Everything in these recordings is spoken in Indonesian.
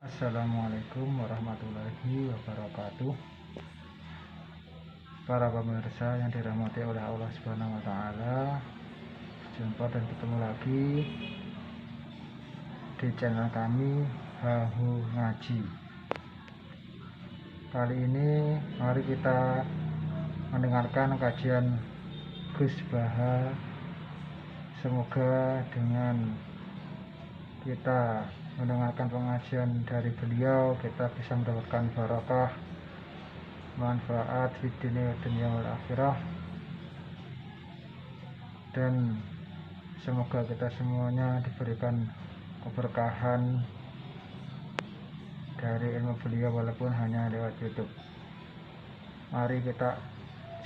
Assalamualaikum warahmatullahi wabarakatuh. Para pemirsa yang dirahmati oleh Allah Subhanahu wa taala, jumpa dan ketemu lagi di channel kami Hahu Ngaji. Kali ini mari kita mendengarkan kajian Gus Baha. Semoga dengan kita mendengarkan pengajian dari beliau kita bisa mendapatkan barakah, manfaat di dunia wal akhirah, dan semoga kita semuanya diberikan keberkahan dari ilmu beliau walaupun hanya lewat YouTube. Mari kita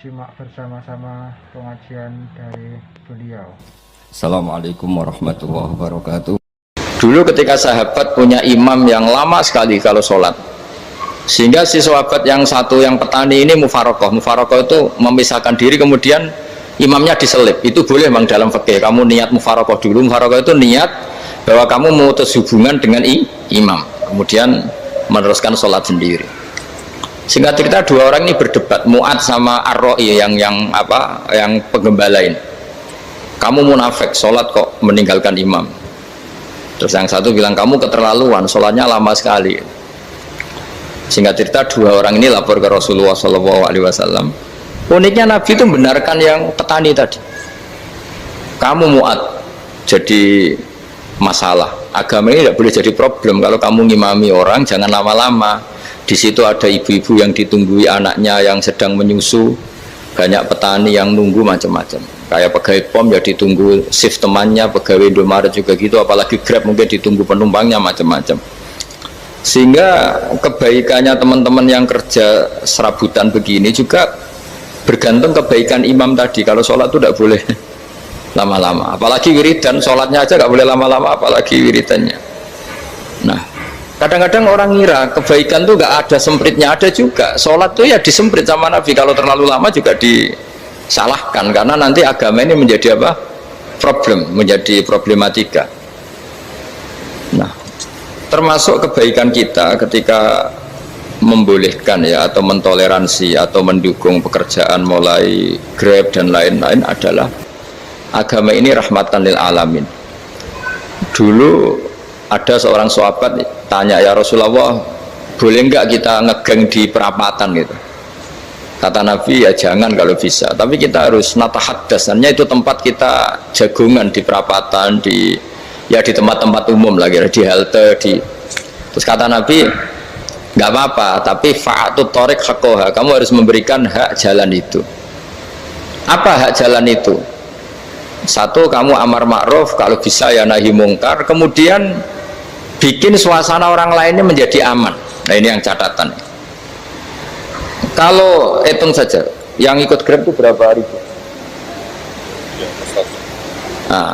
simak bersama-sama pengajian dari beliau. Assalamualaikum warahmatullahi wabarakatuh. Dulu ketika sahabat punya imam yang lama sekali kalau sholat, sehingga si sahabat yang satu yang petani ini mufarokoh itu memisahkan diri, kemudian imamnya diselip. Itu boleh bang dalam fikih. Kamu niat mufarokoh dulu. Mufarokoh itu niat bahwa kamu memutus hubungan dengan imam, kemudian meneruskan sholat sendiri. Singkat cerita dua orang ini berdebat, Mu'ad sama Ar-Ra'i yang penggembala ini. Kamu munafik, sholat kok meninggalkan imam. Terus yang satu bilang, kamu keterlaluan, sholatnya lama sekali. Singkat cerita dua orang ini lapor ke Rasulullah SAW. Uniknya Nabi itu membenarkan yang petani tadi. Kamu Mu'ad jadi masalah. Agama ini tidak boleh jadi problem. Kalau kamu ngimami orang, jangan lama-lama. Di situ ada ibu-ibu yang ditunggui anaknya yang sedang menyusu, banyak petani yang nunggu macam-macam. Kayak pegawai POM ya ditunggu shift temannya, pegawai Indomaret juga gitu, apalagi Grab mungkin ditunggu penumpangnya macam-macam. Sehingga kebaikannya teman-teman yang kerja serabutan begini juga bergantung kebaikan imam tadi. Kalau sholat itu tidak boleh lama-lama, apalagi wiridan. Sholatnya aja nggak boleh lama-lama, apalagi wiridannya. Nah, kadang-kadang orang ngira kebaikan tuh nggak ada sempritnya. Ada juga sholat tuh ya disemprit sama Nabi. Kalau terlalu lama juga disalahkan, karena nanti agama ini menjadi apa? Problem, menjadi problematika. Nah, termasuk kebaikan kita ketika membolehkan ya, atau mentoleransi atau mendukung pekerjaan mulai Grab dan lain-lain adalah agama ini rahmatan lil alamin. Dulu ada seorang sahabat tanya, ya Rasulullah, boleh enggak kita ngegeng di perapatan gitu? Kata Nabi, ya jangan kalau bisa, tapi kita harus natahaddasannya, itu tempat kita jagungan di perapatan, di tempat-tempat umum lagi, di halte, terus kata Nabi, nggak apa-apa, tapi fa'atut thoriq haqqaha, kamu harus memberikan hak jalan itu. Apa hak jalan itu? Satu, kamu amar ma'ruf, kalau bisa ya nahi mungkar, kemudian bikin suasana orang lainnya menjadi aman. Nah ini yang catatan. Kalau hitung saja, yang ikut Grab itu berapa ribu? Nah,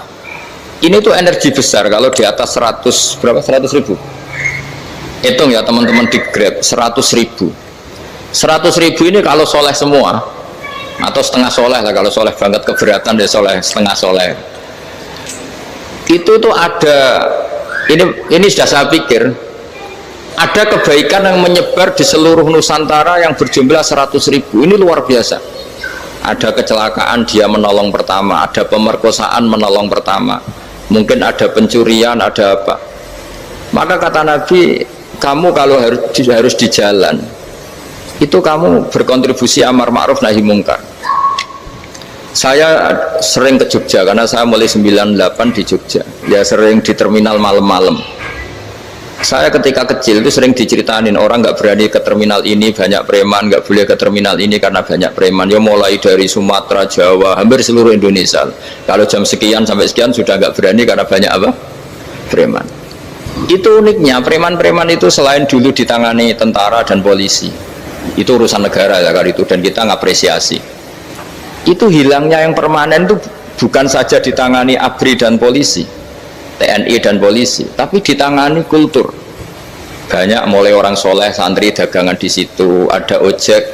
ini tuh energi besar. Kalau di atas 100 berapa? 100 ribu. Hitung ya teman-teman di Grab, 100 ribu. 100 ribu ini kalau soleh semua, atau setengah soleh lah, kalau soleh banget keberatan dia soleh, setengah soleh. Itu tuh ada, ini sudah saya pikir, ada kebaikan yang menyebar di seluruh Nusantara yang berjumlah 100 ribu. Ini luar biasa. Ada kecelakaan dia menolong pertama, ada pemerkosaan menolong pertama, mungkin ada pencurian, ada apa. Maka kata Nabi, kamu kalau harus di jalan itu kamu berkontribusi amar ma'ruf nahi mungkar. Saya sering ke Jogja karena saya mulai 98 di Jogja, ya sering di terminal malam-malam. Saya ketika kecil itu sering diceritain orang nggak berani ke terminal ini, banyak preman, nggak boleh ke terminal ini karena banyak preman. Ya mulai dari Sumatera, Jawa, hampir seluruh Indonesia. Kalau jam sekian sampai sekian sudah nggak berani karena banyak apa? Preman. Itu uniknya, preman-preman itu selain dulu ditangani tentara dan polisi, itu urusan negara ya kali itu, dan kita ngapresiasi. Itu hilangnya yang permanen itu bukan saja ditangani ABRI dan polisi, TNI dan polisi, tapi ditangani kultur. Banyak mulai orang soleh, santri dagangan di situ, ada ojek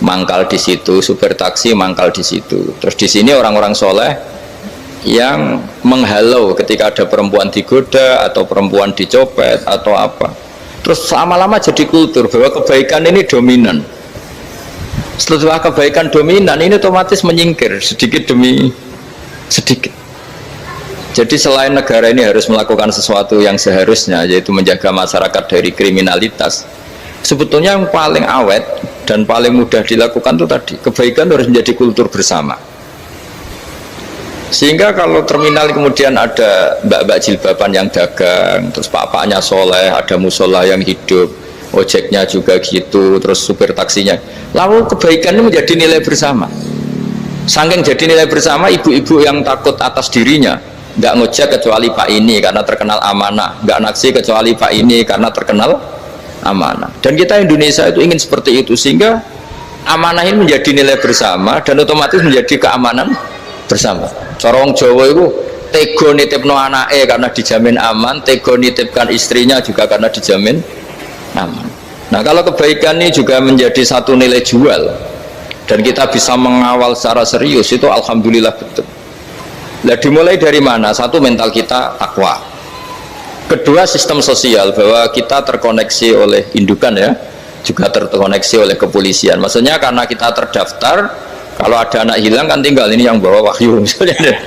mangkal di situ, supir taksi mangkal di situ. Terus di sini orang-orang soleh yang menghalau ketika ada perempuan digoda atau perempuan dicopet atau apa. Terus lama-lama jadi kultur bahwa kebaikan ini dominan. Setelah kebaikan dominan ini otomatis menyingkir sedikit demi sedikit. Jadi selain negara ini harus melakukan sesuatu yang seharusnya, yaitu menjaga masyarakat dari kriminalitas, sebetulnya yang paling awet dan paling mudah dilakukan itu tadi, kebaikan harus menjadi kultur bersama. Sehingga kalau terminal kemudian ada mbak-mbak jilbaban yang dagang, terus pak-paknya soleh, ada musola yang hidup, ojeknya juga gitu, terus supir taksinya, lalu kebaikan ini menjadi nilai bersama. Saking jadi nilai bersama, ibu-ibu yang takut atas dirinya nggak ngojek kecuali pak ini karena terkenal amanah, nggak naksi kecuali pak ini karena terkenal amanah. Dan kita Indonesia itu ingin seperti itu, sehingga amanah ini menjadi nilai bersama dan otomatis menjadi keamanan bersama. Corong Jawa itu tego nitipno anake karena dijamin aman, tego nitipkan istrinya juga karena dijamin aman. Nah, kalau kebaikan ini juga menjadi satu nilai jual dan kita bisa mengawal secara serius, itu alhamdulillah betul. Nah, dimulai dari mana? Satu, mental kita takwa. Kedua, sistem sosial, bahwa kita terkoneksi oleh indukan ya, juga terkoneksi oleh kepolisian. Maksudnya karena kita terdaftar, kalau ada anak hilang kan tinggal ini yang bawa wahyu misalnya.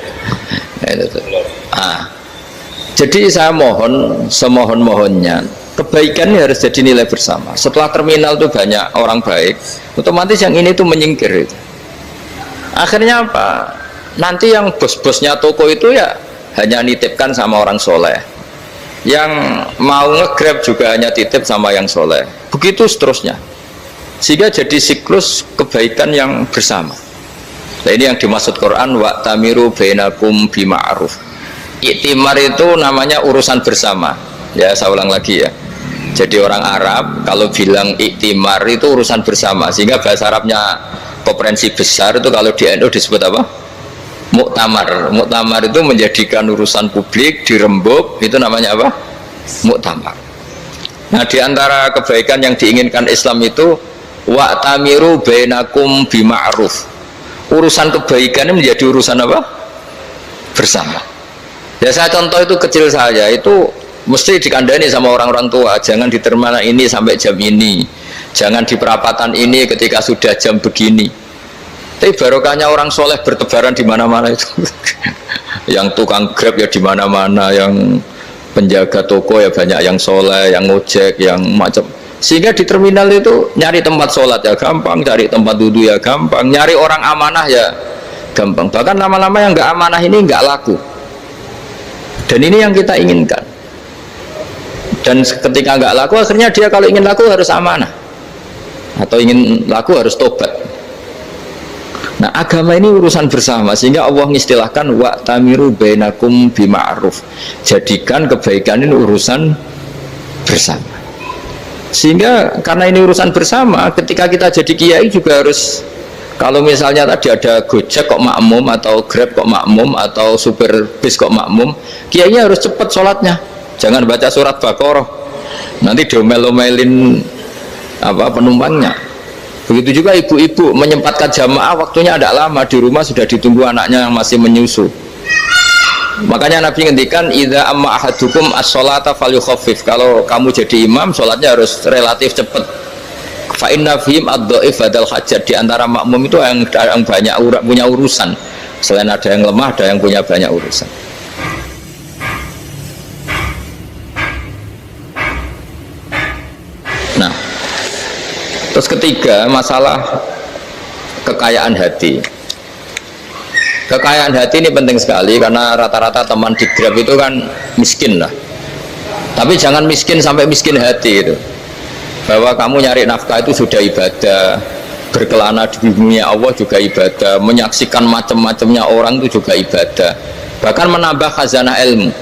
Jadi saya mohon, semohon-mohonnya, kebaikan ini harus jadi nilai bersama. Setelah terminal itu banyak orang baik, otomatis yang ini tuh menyingkir. Akhirnya apa? Nanti yang bos-bosnya toko itu ya hanya nitipkan sama orang soleh. Yang mau nge-grab juga hanya titip sama yang soleh. Begitu seterusnya. Sehingga jadi siklus kebaikan yang bersama. Nah, ini yang dimaksud Quran, wa tamiru bainakum bima'ruf. Iktimar itu namanya urusan bersama. Ya, saya ulang lagi ya. Jadi orang Arab kalau bilang iktimar itu urusan bersama, sehingga bahasa Arabnya konferensi besar itu kalau di NU disebut apa? Muktamar. Muktamar itu menjadikan urusan publik dirembuk, itu namanya apa? Muktamar. Nah, di antara kebaikan yang diinginkan Islam itu wa tamiru bainakum bima'ruf. Urusan kebaikan ini menjadi urusan apa? Bersama. Ya, saya contoh itu kecil saja, itu mesti dikandani sama orang-orang tua, jangan di terminal ini sampai jam ini, jangan di perapatan ini ketika sudah jam begini. Tapi barokahnya orang soleh bertebaran di mana-mana itu. Yang tukang grab ya di mana-mana, yang penjaga toko ya banyak yang soleh, yang ngojek, yang macam. Sehingga di terminal itu nyari tempat sholat ya gampang, cari tempat duduk ya gampang, nyari orang amanah ya gampang. Bahkan lama-lama yang nggak amanah ini nggak laku. Dan ini yang kita inginkan. Dan ketika nggak laku, akhirnya dia kalau ingin laku harus amanah, atau ingin laku harus tobat. Nah, agama ini urusan bersama, sehingga Allah mengistilahkan wa tamiru bainakum bima'ruf. Jadikan kebaikan ini urusan bersama. Sehingga karena ini urusan bersama, ketika kita jadi kiai juga harus, kalau misalnya tadi ada Gojek kok makmum, atau Grab kok makmum, atau supir bis kok makmum, kiainya harus cepat sholatnya, jangan baca surat Baqarah, nanti diomel-omelin apa penumpangnya. Begitu juga ibu-ibu menyempatkan jamaah, waktunya ada lama, di rumah sudah ditunggu anaknya yang masih menyusu. Makanya Nabi ngendikan idza amma ahadukum as-sholata falyukhaffif. Kalau kamu jadi imam, sholatnya harus relatif cepat. Fa inna fihim ad-dhaif badal hajat. Di antara makmum itu yang banyak punya urusan. Selain ada yang lemah, ada yang punya banyak urusan. Nah, terus ketiga, masalah kekayaan hati. Kekayaan hati ini penting sekali, karena rata-rata teman di Grab itu kan miskin lah. Tapi jangan miskin sampai miskin hati itu. Bahwa kamu nyari nafkah itu sudah ibadah, berkelana di dunia Allah juga ibadah, menyaksikan macam-macamnya orang itu juga ibadah. Bahkan menambah khazanah ilmu.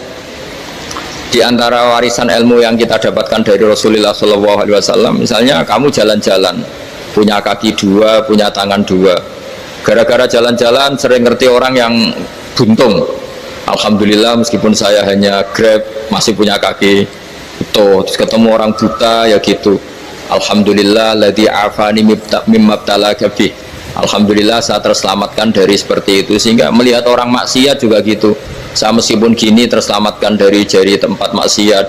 Di antara warisan ilmu yang kita dapatkan dari Rasulullah SAW, misalnya kamu jalan-jalan, punya kaki dua, punya tangan dua. Gara-gara jalan-jalan sering ngerti orang yang buntung. Alhamdulillah meskipun saya hanya Grab masih punya kaki itu. Terus ketemu orang buta ya gitu. Alhamdulillah ladzi afani mimma btalaka bih. Alhamdulillah saya terselamatkan dari seperti itu. Sehingga melihat orang maksiat juga gitu, saya meskipun gini terselamatkan dari tempat maksiat,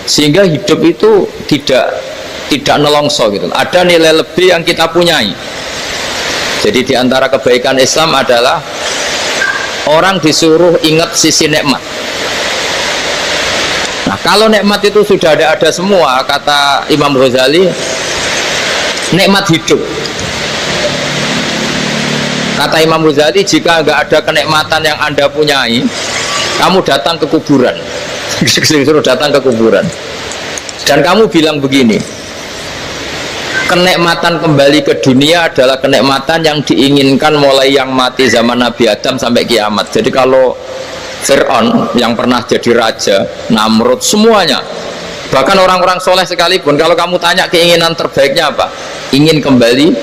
sehingga hidup itu tidak nelongso gitu. Ada nilai lebih yang kita punyai. Jadi diantara kebaikan Islam adalah orang disuruh ingat sisi nikmat. Nah, kalau nikmat itu sudah ada semua, kata Imam Ghazali, nikmat hidup. Kata Imam Ghazali, jika nggak ada kenikmatan yang Anda punyai, kamu datang ke kuburan. Disuruh datang ke kuburan. Dan kamu bilang begini, kenikmatan kembali ke dunia adalah kenikmatan yang diinginkan mulai yang mati zaman Nabi Adam sampai kiamat. Jadi kalau Fir'aun yang pernah jadi raja, Namrud, semuanya, bahkan orang-orang soleh sekalipun, kalau kamu tanya keinginan terbaiknya apa? Ingin kembali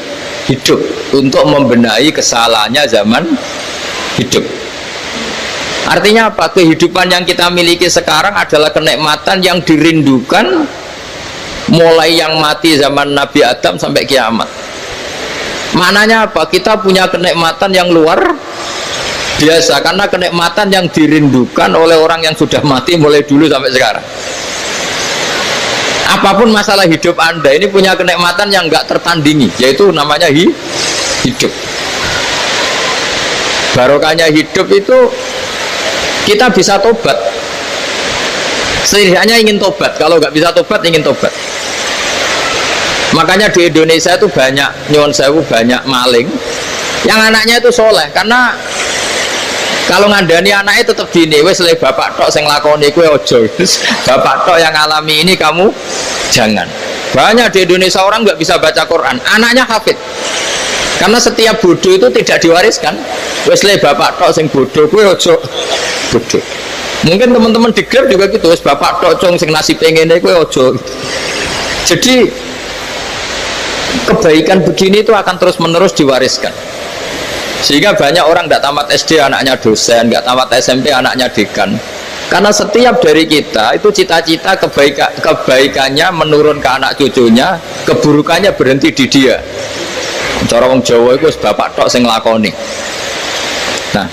hidup untuk membenahi kesalahannya zaman hidup. Artinya apa? Kehidupan yang kita miliki sekarang adalah kenikmatan yang dirindukan mulai yang mati zaman Nabi Adam sampai kiamat. Maknanya apa? Kita punya kenikmatan yang luar biasa, karena kenikmatan yang dirindukan oleh orang yang sudah mati mulai dulu sampai sekarang. Apapun masalah hidup Anda, ini punya kenikmatan yang nggak tertandingi, yaitu namanya hidup. Barokahnya hidup itu kita bisa tobat. Setidaknya ingin tobat. Kalau nggak bisa tobat, ingin tobat. Makanya di Indonesia itu banyak, nyuwun sewu, banyak maling yang anaknya itu soleh, karena kalau ngandani anaknya tetap gini, wes le bapak tok sing lakoni kue ojo, bapak tok yang alami ini kamu jangan. Banyak di Indonesia orang nggak bisa baca Quran, anaknya hafid, karena setiap bodoh itu tidak diwariskan. Wes le bapak tok sing bodoh kue ojo bodoh. Mungkin teman-teman di Grab juga gitu, wes bapak tok cong sing nasi pengennya kue ojo. Jadi kebaikan begini itu akan terus menerus diwariskan. Sehingga banyak orang tidak tamat SD anaknya dosen, nggak tamat SMP anaknya dekan. Karena setiap dari kita itu cita-cita kebaikannya menurun ke anak cucunya, keburukannya berhenti di dia. Cara wong Jawa itu bapak tok sing nglakoni. Nah,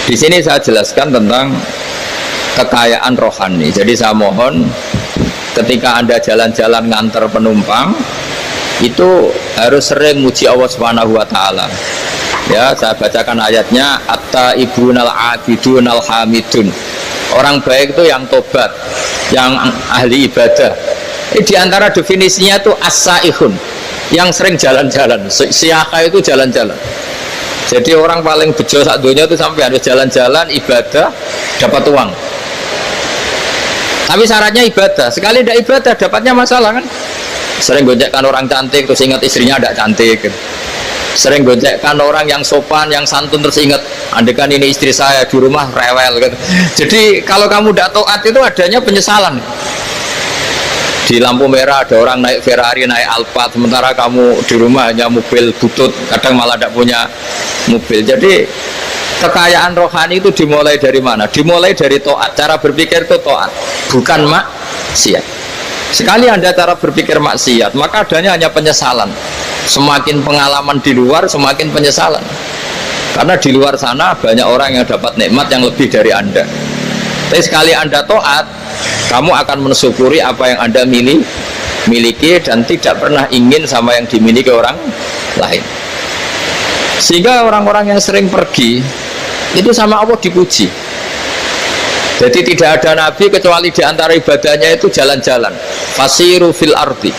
di sini saya jelaskan tentang kekayaan rohani. Jadi saya mohon ketika Anda jalan-jalan ngantar penumpang, itu harus sering muji Allah Subhanahu wa taala. Ya, saya bacakan ayatnya, at-taibunal abidunal hamidun. Orang baik itu yang tobat, yang ahli ibadah. Di antara definisinya itu as-saihun, yang sering jalan-jalan. Siaka itu jalan-jalan. Jadi orang paling bejo sak dunia itu sampai harus jalan-jalan ibadah dapat uang. Tapi syaratnya ibadah. Sekali tidak ibadah dapatnya masalah kan? Sering gojekkan orang cantik terus ingat istrinya tidak cantik. Sering gojekkan orang yang sopan, yang santun terus ingat andekan ini istri saya di rumah rewel gitu. Jadi kalau kamu tidak taat itu adanya penyesalan. Di lampu merah ada orang naik Ferrari, naik Alphard, sementara kamu di rumah hanya mobil butut, kadang malah tidak punya mobil. Jadi kekayaan rohani itu dimulai dari mana? Dimulai dari taat. Cara berpikir itu taat, bukan maksiat. Sekali Anda cara berpikir maksiat, maka adanya hanya penyesalan. Semakin pengalaman di luar, semakin penyesalan. Karena di luar sana banyak orang yang dapat nikmat yang lebih dari Anda. Tapi sekali Anda taat, kamu akan mensyukuri apa yang Anda miliki dan tidak pernah ingin sama yang dimiliki orang lain. Sehingga orang-orang yang sering pergi itu sama Allah dipuji. Jadi tidak ada nabi kecuali di antara ibadahnya itu jalan-jalan. Fasiru fil ardi.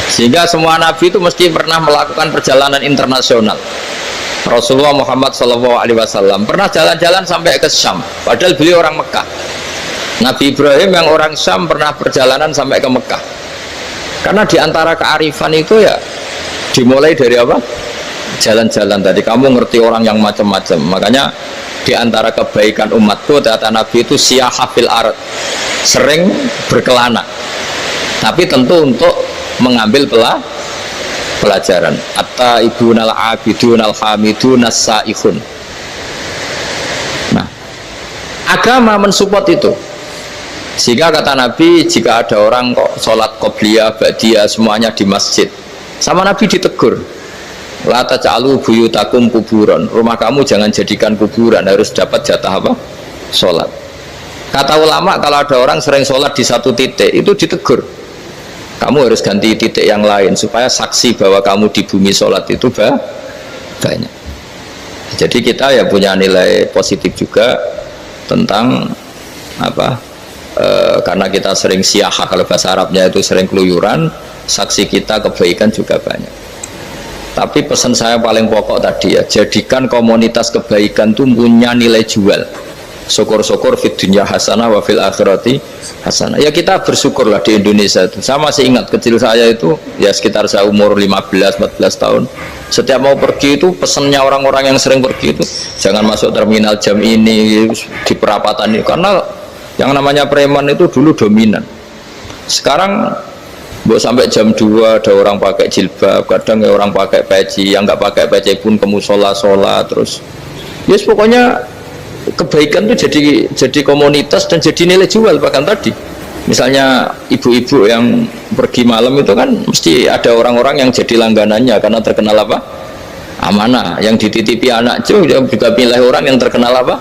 Sehingga semua nabi itu mesti pernah melakukan perjalanan internasional. Rasulullah Muhammad SAW pernah jalan-jalan sampai ke Syam, padahal beliau orang Mekah. Nabi Ibrahim yang orang Syam pernah perjalanan sampai ke Mekah. Karena di antara kearifan itu ya dimulai dari apa? Jalan-jalan. Tadi kamu ngerti orang yang macam-macam. Makanya di antara kebaikan umatku, kata Nabi itu siyahah fil ard, sering berkelana, tapi tentu untuk mengambil pelajaran. At-taibunal abidunal hamidun as-saihun. Nah, agama mensupport itu. Sehingga kata Nabi, jika ada orang kok sholat qobliyah, ba'diyah semuanya di masjid, sama Nabi ditegur, La taj'alu buyutakum kuburan. Rumah kamu jangan jadikan kuburan, harus dapat jatah apa? Sholat. Kata ulama kalau ada orang sering sholat di satu titik itu ditegur. Kamu harus ganti titik yang lain supaya saksi bahwa kamu di bumi sholat itu banyak. Jadi kita ya punya nilai positif juga tentang apa? Karena kita sering siaha, kalau bahasa Arabnya itu sering keluyuran, saksi kita kebaikan juga banyak. Tapi pesan saya paling pokok tadi ya, jadikan komunitas kebaikan itu punya nilai jual. Syukur-syukur fid dunya hasanah wa fil akhirati hasanah. Ya kita bersyukurlah di Indonesia itu. Saya masih ingat kecil saya itu ya sekitar saya umur 15-14 tahun. Setiap mau pergi itu pesannya orang-orang yang sering pergi itu jangan masuk terminal jam ini di perapatan ini, karena yang namanya preman itu dulu dominan. Sekarang sampai jam 2 ada orang pakai jilbab, kadang ya orang pakai peci, yang nggak pakai peci pun ke musola sholat terus. Yes, pokoknya kebaikan itu jadi komunitas dan jadi nilai jual. Bahkan tadi misalnya ibu-ibu yang pergi malam itu kan mesti ada orang-orang yang jadi langganannya karena terkenal apa? Amanah. Yang dititipi anak juga pilih orang yang terkenal apa?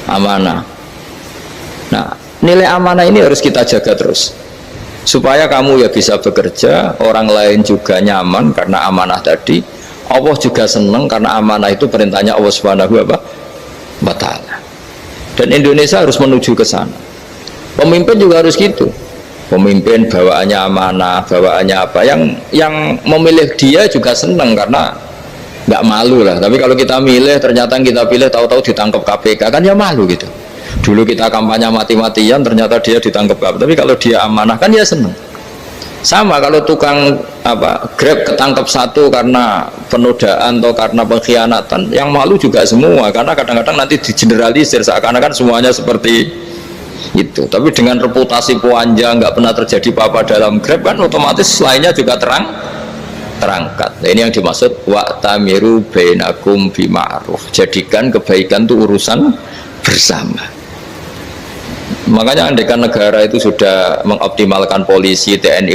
Amanah. Nah, nilai amanah ini harus kita jaga terus supaya kamu ya bisa bekerja, orang lain juga nyaman karena amanah tadi, Allah juga senang karena amanah itu perintahnya Allah Subhanahu wa ta'ala. Dan Indonesia harus menuju ke sana. Pemimpin juga harus gitu. Pemimpin bawaannya amanah, bawaannya apa, yang memilih dia juga senang karena nggak malu lah. Tapi kalau kita milih ternyata kita pilih tahu-tahu ditangkap KPK kan ya malu gitu. Dulu kita kampanye mati-matian ternyata dia ditangkap KPK. Tapi kalau dia amanah kan ya senang. Sama kalau tukang Grab ketangkap satu karena penodaan atau karena pengkhianatan, yang malu juga semua karena kadang-kadang nanti digeneralisir seakan-akan semuanya seperti itu. Tapi dengan reputasi panjang nggak pernah terjadi apa-apa dalam Grab kan otomatis lainnya juga terangkat. Nah, ini yang dimaksud wa'tamiru bainakum bima'ruf. Jadikan kebaikan itu urusan bersama. Makanya andaikan negara itu sudah mengoptimalkan polisi, TNI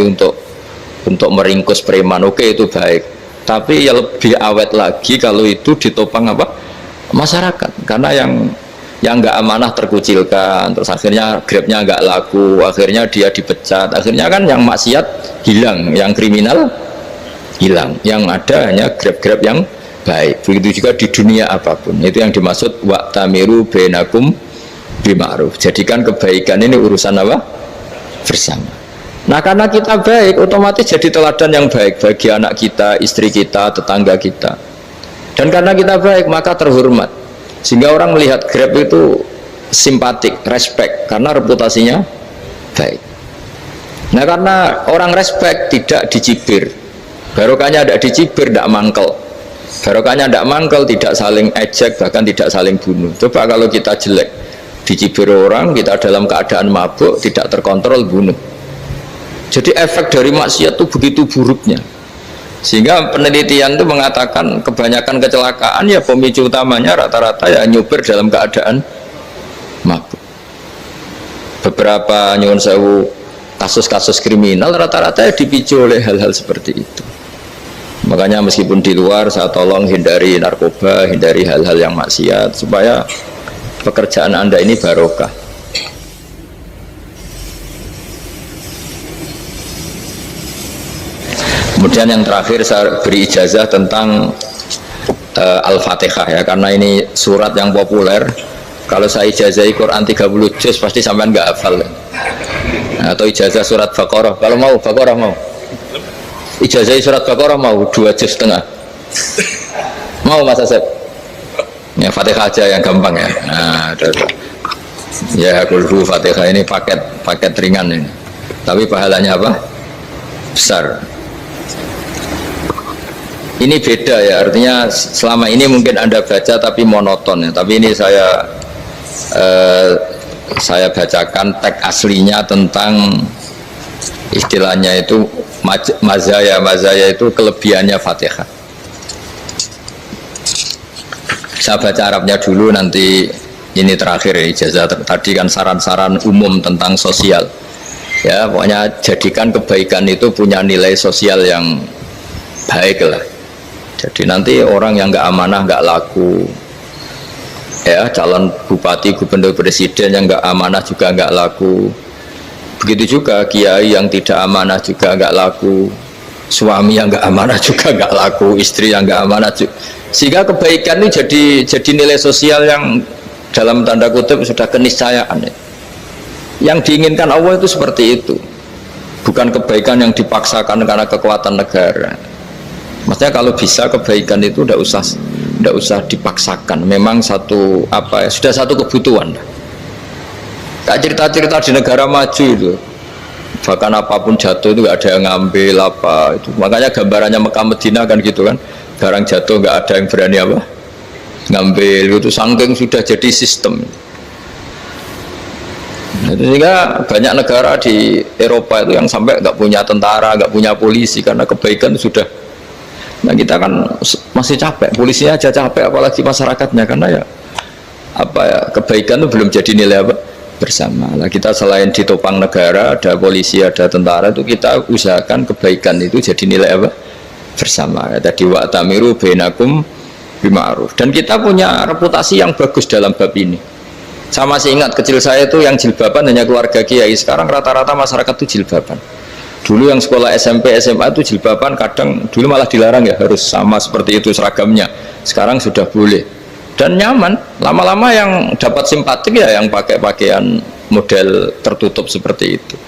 untuk meringkus preman, oke, itu baik. Tapi ya lebih awet lagi kalau itu ditopang apa? Masyarakat. Karena yang nggak amanah terkucilkan, terus akhirnya Grabnya nggak laku, akhirnya dia dipecat, akhirnya kan yang maksiat hilang, yang kriminal hilang, yang ada hanya Grab-Grab yang baik. Begitu juga di dunia apapun. Itu yang dimaksud wa'tamiru bainakum bima'ruf. Jadikan kebaikan ini urusan apa? Bersama. Nah, karena kita baik, otomatis jadi teladan yang baik bagi anak kita, istri kita, tetangga kita. Dan karena kita baik, maka terhormat. Sehingga orang melihat Grab itu simpatik, respect, karena reputasinya baik. Nah, karena orang respect tidak dicibir. Barokahnya tidak dicibir, tidak mangkel. Barokahnya tidak mangkel, tidak saling ejek, bahkan tidak saling bunuh. Coba kalau kita jelek, dicibir orang, kita dalam keadaan mabuk, tidak terkontrol, bunuh. Jadi efek dari maksiat itu begitu buruknya, sehingga penelitian itu mengatakan kebanyakan kecelakaan ya pemicu utamanya rata-rata ya nyupir dalam keadaan mabuk. Beberapa nyuwun sewu kasus-kasus kriminal rata-rata ya dipicu oleh hal-hal seperti itu. Makanya meskipun di luar saya tolong hindari narkoba, hindari hal-hal yang maksiat supaya pekerjaan Anda ini barokah. Kemudian yang terakhir saya beri ijazah tentang Al-Fatihah ya, karena ini surat yang populer. Kalau saya ijazahi Quran 30 juz pasti sampean nggak hafal. Atau ijazah surat Baqarah, kalau mau Baqarah mau. Ijazahi surat Baqarah mau 2 juz setengah. Mau Mas Asep? Ya Fatihah aja yang gampang ya. Nah, ya kulhu Fatihah ini paket ringan ini. Tapi pahalanya apa? Besar. Ini beda ya, artinya selama ini mungkin Anda baca tapi monoton ya. Tapi ini saya bacakan teks aslinya tentang istilahnya itu mazaya itu kelebihannya Fatihah. Saya baca Arabnya dulu, nanti ini terakhir ya, ijazah tadi kan saran-saran umum tentang sosial ya, pokoknya jadikan kebaikan itu punya nilai sosial yang baik lah. Jadi nanti orang yang nggak amanah nggak laku, ya calon bupati, gubernur, presiden yang nggak amanah juga nggak laku. Begitu juga kiai yang tidak amanah juga nggak laku, suami yang nggak amanah juga nggak laku, istri yang nggak amanah juga. Sehingga kebaikan itu jadi nilai sosial yang dalam tanda kutip sudah keniscayaan. Yang diinginkan Allah itu seperti itu, bukan kebaikan yang dipaksakan karena kekuatan negara. Maksudnya kalau bisa kebaikan itu tidak usah dipaksakan. Memang satu apa ya, sudah satu kebutuhan. Kayak cerita-cerita di negara maju itu, bahkan apapun jatuh itu nggak ada yang ngambil apa itu. Makanya gambarannya Mekah Madinah kan gitu kan, barang jatuh nggak ada yang berani apa ngambil itu, saking sudah jadi sistem. Sehingga banyak negara di Eropa itu yang sampai nggak punya tentara, nggak punya polisi karena kebaikan sudah. Nah kita kan masih capek, polisinya aja capek, apalagi masyarakatnya, karena ya apa ya, kebaikan itu belum jadi nilai apa bersama. Nah kita selain ditopang negara, ada polisi, ada tentara, itu kita usahakan kebaikan itu jadi nilai apa bersama. Ya, tadi wa tamiru bainakum bima'ruf. Dan kita punya reputasi yang bagus dalam bab ini. Saya masih ingat kecil saya itu yang jilbaban hanya keluarga kiai. Sekarang rata-rata masyarakat itu jilbaban. Dulu yang sekolah SMP, SMA itu jilbaban kadang dulu malah dilarang ya, harus sama seperti itu seragamnya. Sekarang sudah boleh dan nyaman. Lama-lama yang dapat simpatik ya yang pakai pakaian model tertutup seperti itu.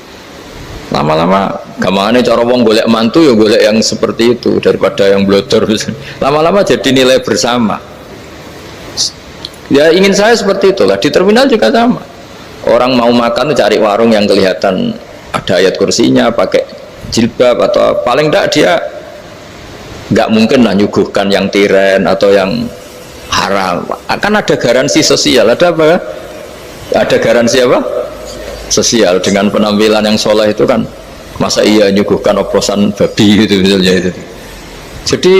Lama-lama gamane cara wong golek mantu ya golek yang seperti itu daripada yang blodor. Lama-lama jadi nilai bersama. Ya ingin saya seperti itulah. Di terminal juga sama. Orang mau makan cari warung yang kelihatan ada ayat kursinya, pakai jilbab, atau paling tidak dia nggak mungkin lah nyuguhkan yang tiren atau yang haram. Akan ada garansi sosial, ada apa? Ada garansi apa? Sosial dengan penampilan yang soleh itu kan, masa iya nyuguhkan oplosan babi gitu misalnya itu. Jadi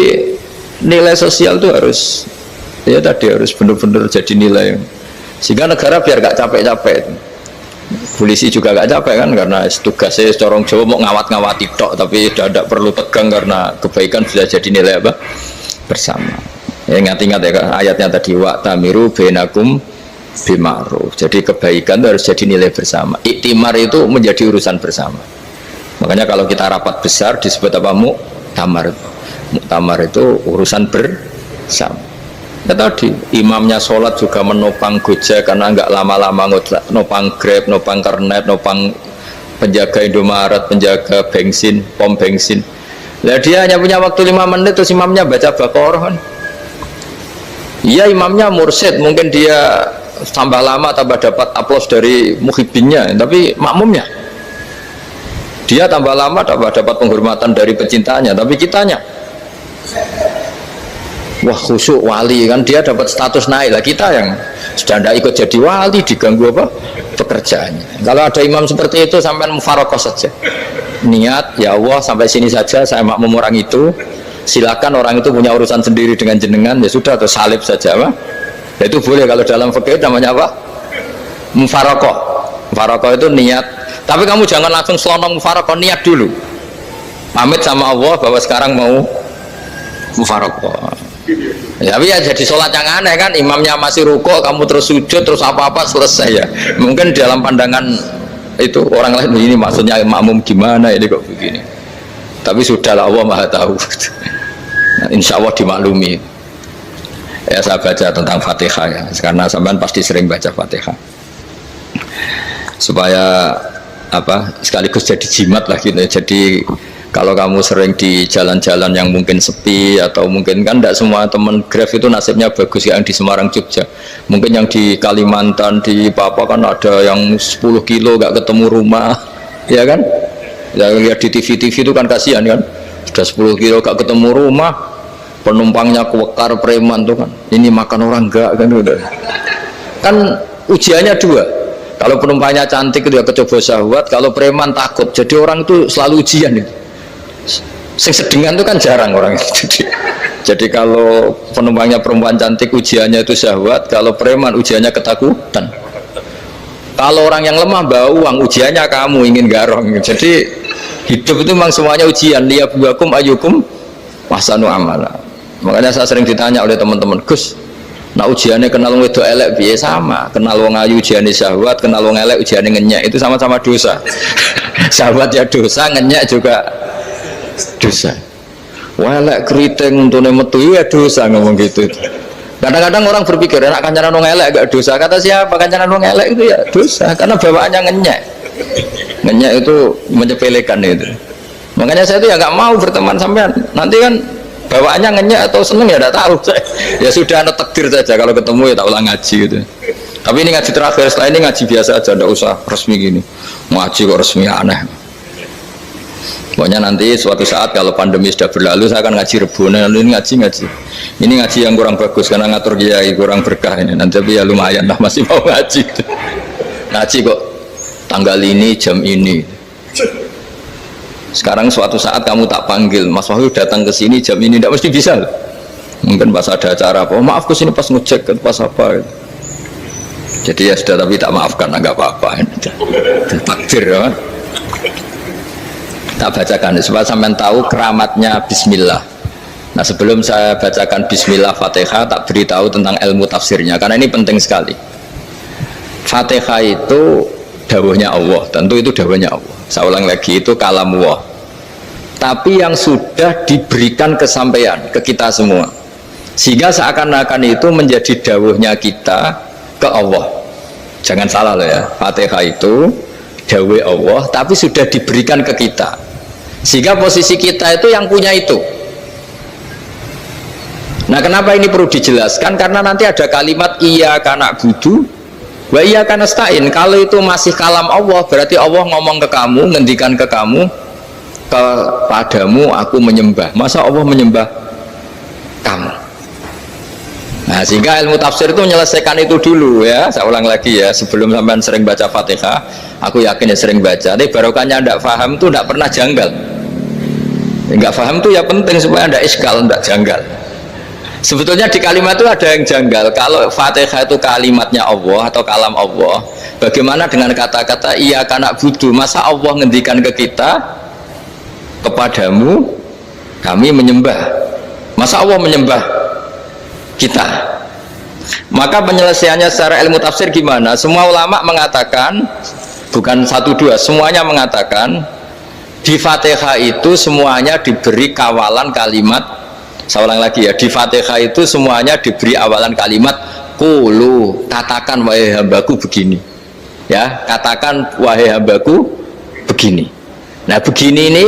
nilai sosial itu harus, ya tadi harus benar-benar jadi nilai, sehingga negara biar nggak capek-capek. Polisi juga gak capek kan, karena tugasnya corong Jawa mau ngawat-ngawati tok, tapi tidak perlu tegang karena kebaikan sudah jadi nilai apa bersama. Ya, ingat-ingat ya ayatnya tadi, wa tamiru bainakum bima'ruf. Jadi kebaikan itu harus jadi nilai bersama. Iktimar itu menjadi urusan bersama. Makanya kalau kita rapat besar disebut apa? Muktamar. Muktamar itu urusan bersama. Ya tadi imamnya sholat juga menopang Gojek karena nggak lama-lama nopang Grab, nopang Kernet, nopang penjaga Indomaret, penjaga bensin, pom bensin. Nah dia hanya punya waktu 5 menit terus imamnya baca Baqarah kan. Iya imamnya mursyid, mungkin dia tambah lama tambah dapat aplaus dari muhibbinnya, tapi makmumnya dia tambah lama tambah dapat penghormatan dari pecintanya, tapi kitanya wah khusyuk wali kan, dia dapat status naik lah. Kita yang sudah tidak ikut jadi wali diganggu apa pekerjaannya. Kalau ada imam seperti itu sampai mufarokoh saja, niat ya Allah sampai sini saja saya makmum orang itu, silakan orang itu punya urusan sendiri dengan jenengan, ya sudah atau salib saja apa ya, itu boleh. Kalau dalam fikih namanya apa mufarokoh. Mufarokoh itu niat, tapi kamu jangan langsung selonong mufarokoh, niat dulu pamit sama Allah bahwa sekarang mau mufarokoh. Ya, tapi ya jadi sholat yang aneh kan, imamnya masih rukuk, kamu terus sujud, terus apa-apa selesai ya. Mungkin dalam pandangan itu orang lain ini maksudnya makmum gimana ini kok begini. Tapi sudahlah Allah Maha tahu. Nah, insya Allah dimaklumi. Ya saya baca tentang Fatihah ya, karena sampean pasti sering baca Fatihah. Supaya apa sekaligus jadi jimat lah gitu. Jadi kalau kamu sering di jalan-jalan yang mungkin sepi, atau mungkin kan tidak semua teman Grab itu nasibnya bagus yang di Semarang Jogja, mungkin yang di Kalimantan di Papua kan ada yang 10 kilo gak ketemu rumah ya kan, yang lihat di TV-TV itu kan kasihan kan, sudah 10 kilo gak ketemu rumah, penumpangnya kewekar preman tuh kan, ini makan orang enggak kan, udah kan ujiannya dua. Kalau penumpangnya cantik dia kecoba syahwat, kalau preman takut, jadi orang itu selalu ujian itu. Sing sedengan itu kan jarang orang itu. Jadi kalau penumpangnya perempuan cantik ujiannya itu syahwat, kalau preman ujiannya ketakutan. Kalau orang yang lemah bawa uang ujiannya kamu ingin garong. Jadi hidup itu memang semuanya ujian. Liyabluwakum ayyukum ahsanu amala. Makanya saya sering ditanya oleh teman-teman, Gus, nah ujiannya kenal wong wedok elek piye? Sama, kenal wong ayu ujiannya syahwat, kenal wong elek ujiannya ngenyek, itu sama-sama dosa. Syahwat ya dosa, ngenyek juga dosa. Wah elek keriting untune metu ya dosa, ngomong gitu. Kadang-kadang orang berpikir enak kancanan wong elek gak dosa. Kata siapa kancanan wong elek itu ya dosa, karena bawaannya ngenyek. Ngenyek itu menyepelekan itu. Makanya saya itu ya nggak mau berteman sampean. Nanti kan bawaannya ngenyek atau seneng ya tidak tahu. Ya sudah ada takdir saja, kalau ketemu ya tak ulang ngaji gitu. Tapi ini ngaji terakhir, setelah ini ngaji biasa aja, tidak usah resmi gini. Ngaji kok resmi aneh. Pokoknya nanti suatu saat kalau pandemi sudah berlalu saya akan ngaji Rebona. Ini ngaji. Ini ngaji yang kurang bagus karena ngatur kiai kurang berkah ini. Nanti tapi ya lumayan lah masih mau ngaji. Ngaji kok tanggal ini jam ini. Sekarang suatu saat kamu tak panggil, Mas Wahyu datang ke sini jam ini, tidak mesti bisa. Mungkin pas ada acara apa, oh, maaf ke sini pas ngecek pas apa. Jadi ya sudah, tapi tak maafkan, enggak apa-apa. Takdir ya. Tak bacakan supaya sampean tahu keramatnya Bismillah. Nah sebelum saya bacakan Bismillah Fatihah, tak beritahu tentang ilmu tafsirnya karena ini penting sekali. Fatihah itu dawuhnya Allah, tentu itu dawuhnya Allah. Saya ulang lagi, itu kalam Allah. Tapi yang sudah diberikan kesampaian ke kita semua, sehingga seakan-akan itu menjadi dawuhnya kita ke Allah. Jangan salah loh ya, Fatihah itu dawuh Allah, tapi sudah diberikan ke kita, sehingga posisi kita itu yang punya itu. Nah kenapa ini perlu dijelaskan? Karena nanti ada kalimat iyyaka na'budu wa iyyaka nasta'in. Kalau itu masih kalam Allah, berarti Allah ngomong ke kamu, ngendikan ke kamu, kepadamu aku menyembah. Masa Allah menyembah kamu? Nah sehingga ilmu tafsir itu menyelesaikan itu dulu ya. Saya ulang lagi ya, sebelum sampean sering baca Fatihah, aku yakin ya sering baca, tapi barokahnya tidak paham itu tidak pernah janggal. Enggak paham itu ya penting supaya tidak iskal, tidak janggal. Sebetulnya di kalimat itu ada yang janggal. Kalau Fatihah itu kalimatnya Allah atau kalam Allah, bagaimana dengan kata-kata iyyaka na'budu? Masa Allah ngendikan ke kita, kepadamu kami menyembah? Masa Allah menyembah kita? Maka penyelesaiannya secara ilmu tafsir gimana? Semua ulama mengatakan, bukan satu dua, semuanya mengatakan di Fatihah itu semuanya diberi kawalan kalimat. Saya ulang lagi ya, di Fatihah itu semuanya diberi awalan kalimat qulu, katakan wahai hambaku begini ya, katakan wahai hambaku begini. Nah begini ini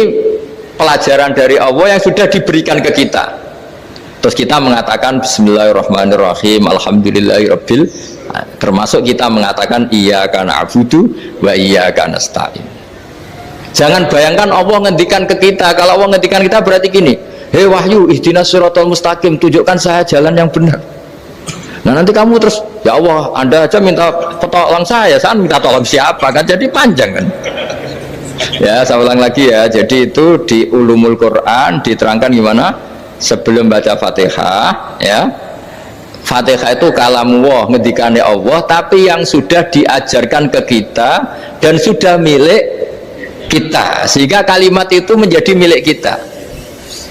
pelajaran dari Allah yang sudah diberikan ke kita, terus kita mengatakan bismillahirrahmanirrahim alhamdulillahirabbil, termasuk kita mengatakan iyyaka na'budu wa iyyaka nasta'in. Jangan bayangkan Allah ngendikan ke kita. Kalau Allah ngendikan kita berarti gini, hei Wahyu ihdinas siratal mustaqim, tunjukkan saya jalan yang benar. Nah nanti kamu terus, ya Allah Anda aja minta tolong saya minta tolong siapa, kan jadi panjang kan. Ya saya ulang lagi ya, jadi itu di ulumul Quran diterangkan gimana sebelum baca Fatihah ya. Fatihah itu kalamullah, ngendikannya Allah, tapi yang sudah diajarkan ke kita dan sudah milik kita, sehingga kalimat itu menjadi milik kita.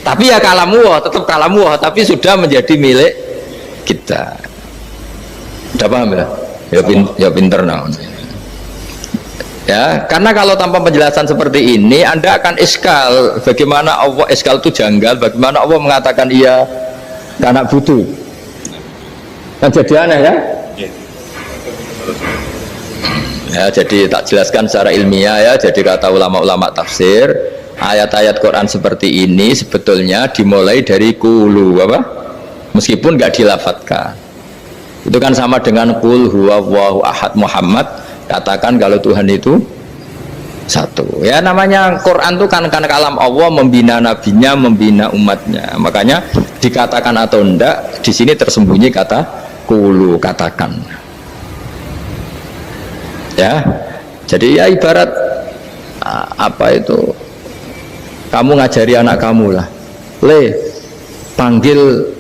Tapi ya kalamullah, tetap kalamullah, tapi sudah menjadi milik kita. Udah paham ya? Ya pinter nah. Ya, karena kalau tanpa penjelasan seperti ini, Anda akan iskal. Bagaimana Allah iskal itu janggal? Bagaimana Allah mengatakan iya karena butuh? Kan jadi aneh ya? Ya, jadi tak jelaskan secara ilmiah ya. Jadi kata ulama-ulama tafsir, ayat-ayat Quran seperti ini sebetulnya dimulai dari qulu apa? Meskipun nggak dilafatkan. Itu kan sama dengan qul huwallahu ahad Muhammad, katakan kalau Tuhan itu satu. Ya namanya Quran itu kan kalam Allah, membina nabinya, membina umatnya. Makanya dikatakan atau enggak, di sini tersembunyi kata qulu, katakan. Ya, jadi ya ibarat apa itu, kamu ngajari anak kamu lah, le panggil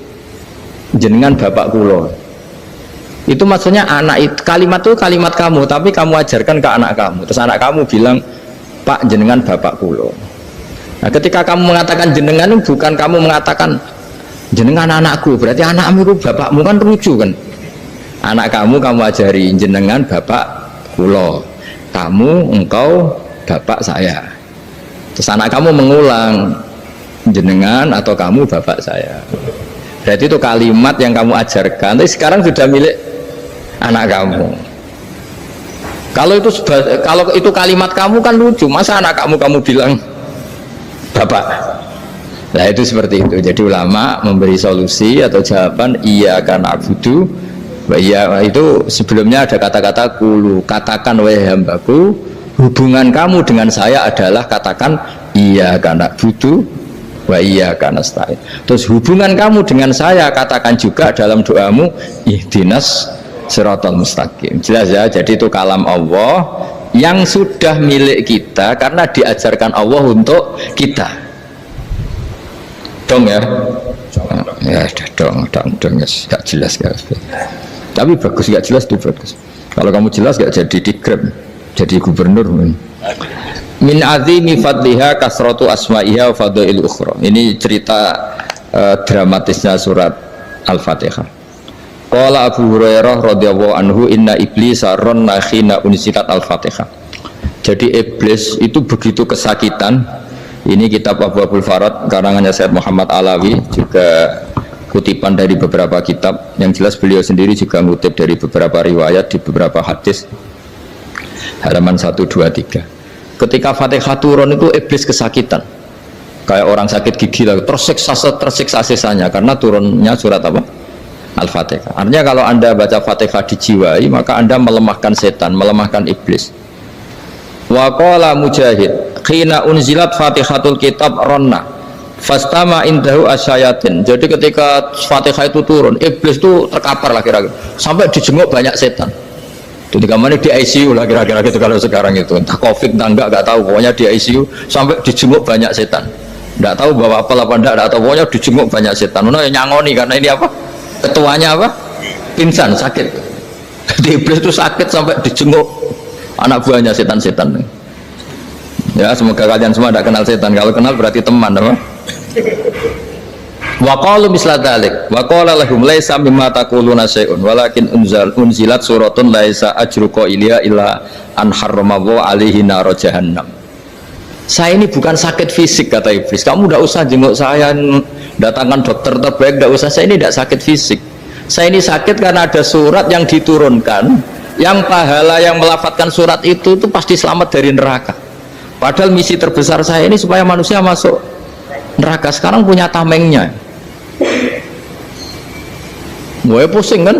jenengan bapak kulo, itu maksudnya anak itu, kalimat itu kalimat kamu, tapi kamu ajarkan ke anak kamu, terus anak kamu bilang pak jenengan bapak kulo. Nah ketika kamu mengatakan jenengan, bukan kamu mengatakan jenengan anakku, berarti anakmu itu bapakmu kan lucu kan. Anak kamu ajari jenengan bapak kula. Kamu engkau bapak saya. Terus anak kamu mengulang jenengan atau kamu bapak saya. Berarti itu kalimat yang kamu ajarkan, tapi sekarang sudah milik anak kamu. Kalau itu kalimat kamu kan lucu, masa anak kamu bilang bapak? Nah itu seperti itu. Jadi ulama memberi solusi atau jawaban iya karena abudu. Iya itu sebelumnya ada kata-kata kulu, katakan wahai hambaku, hubungan kamu dengan saya adalah katakan iya karena abudu wa iya karena nasta'in. Terus hubungan kamu dengan saya katakan juga dalam doamu ihdinas siratal mustaqim. Jelas ya, jadi itu kalam Allah yang sudah milik kita karena diajarkan Allah untuk kita. Dong ya? Ya dong yes. Gak jelas gak. Tapi bagus, gak jelas itu bagus. Kalau kamu jelas gak jadi dikrem, jadi gubernur. Min azimi fadliha kasratu asma'iha wa fadail ukhra. Ini cerita dramatisnya surat Al-Fatihah. Qala Abu Hurairah radhiyallahu anhu inna iblisa ranna khina unsikat Al-Fatihah. Jadi iblis itu begitu kesakitan. Ini kitab Abwaabul Farad karangannya Syekh Muhammad Alawi, juga kutipan dari beberapa kitab. Yang jelas beliau sendiri juga ngutip dari beberapa riwayat di beberapa hadis. Halaman 1, 2, 3. Ketika Fatihah turun itu iblis kesakitan, kayak orang sakit gigi lah, tersiksa sisanya karena turunnya surat apa? Al-Fatihah. Artinya kalau anda baca Fatihah dijiwai, maka anda melemahkan setan, melemahkan iblis. Wa qala Mujahid khina unzilat Fatihatul kitab ronna fastama indahu asyayatin. Jadi ketika Fatihah itu turun, iblis itu terkapar lah kira-kira, sampai dijenguk banyak setan. Jadi kemana di ICU lah kira-kira gitu kalau sekarang itu, entah COVID entah enggak tahu, pokoknya di ICU sampai dijenguk banyak setan. Enggak tahu bawa apa lah enggak tahu, pokoknya dijenguk banyak setan. Mana yang nyangoni karena ini apa? Ketuanya apa? Pingsan, sakit. Jadi iblis itu sakit sampai dijenguk anak buahnya setan-setan. Ya semoga kalian semua tidak kenal setan. Kalau kenal berarti teman, apa? Wa qalu misla dzalik wa qala lahum laisa mimma taquluna syai'un walakin unzilat suratun laisa ajru qailiha illa an harramallahu alaihi nar jahannam. Saya ini bukan sakit fisik kata iblis, kamu tidak usah jenguk saya, datangkan dokter terbaik, tidak usah, saya ini tidak sakit fisik, saya ini sakit karena ada surat yang diturunkan, yang pahala yang melafatkan surat itu pasti selamat dari neraka. Padahal misi terbesar saya ini supaya manusia masuk neraka, sekarang punya tamengnya. Gue pusing kan?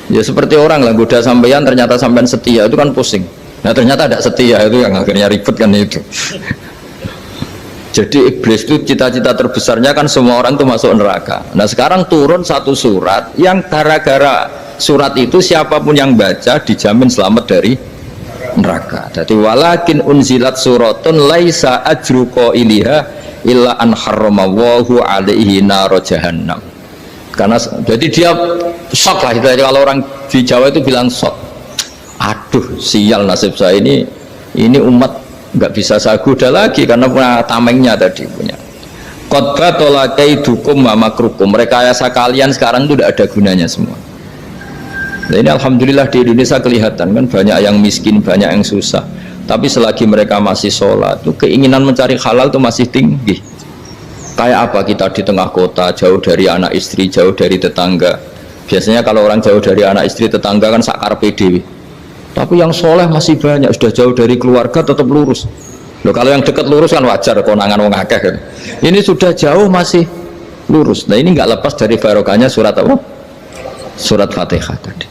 Ya seperti orang lah, goda sampeyan ternyata sampean setia, itu kan pusing. Nah ternyata tidak setia, itu yang akhirnya ribet kan itu. Jadi iblis itu cita-cita terbesarnya kan semua orang itu masuk neraka. Nah sekarang turun satu surat yang gara-gara surat itu siapapun yang baca dijamin selamat dari neraka. Jadi walakin unzilat suratun laisa ajru qailiha illa an harramallahu alaihi nar jahannam. Karena jadi dia shock lah, kalau orang di Jawa itu bilang shock. Aduh sial nasib saya ini umat nggak bisa saya goda lagi karena punya tamengnya tadi punya. Qad tolakaidukum wa makrukum, rekayasa kalian sekarang itu tidak ada gunanya semua. Nah ini alhamdulillah di Indonesia kelihatan kan banyak yang miskin, banyak yang susah. Tapi selagi mereka masih sholat, tuh keinginan mencari halal itu masih tinggi. Kayak apa kita di tengah kota, jauh dari anak istri, jauh dari tetangga. Biasanya kalau orang jauh dari anak istri, tetangga kan sakar PDW. Tapi yang soleh masih banyak, sudah jauh dari keluarga tetap lurus. Loh, kalau yang dekat lurus kan wajar, konangan wong akeh kan. Ini sudah jauh masih lurus. Nah ini nggak lepas dari barokahnya surat apa? Surat Fatihah tadi.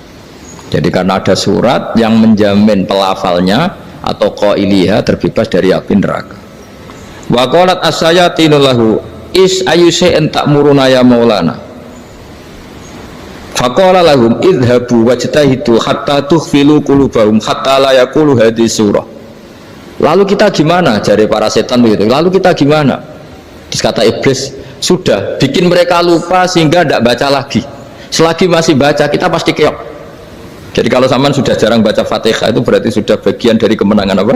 Jadi karena ada surat yang menjamin pelafalnya atau qailiha terbebas dari api neraka. Wa qalat as-sayatinu lahu is ayyusai'in ta'muruna ya maulana. Faqala lahum idhabu wajtahidu hatta tukhfilu qulubahum hatta la yaqulu hadhihi surah. Lalu kita gimana, jari para setan begitu. Lalu kita gimana? Terus kata iblis, sudah bikin mereka lupa sehingga tidak baca lagi. Selagi masih baca kita pasti keok. Jadi kalau sampean sudah jarang baca Fatihah itu berarti sudah bagian dari kemenangan apa?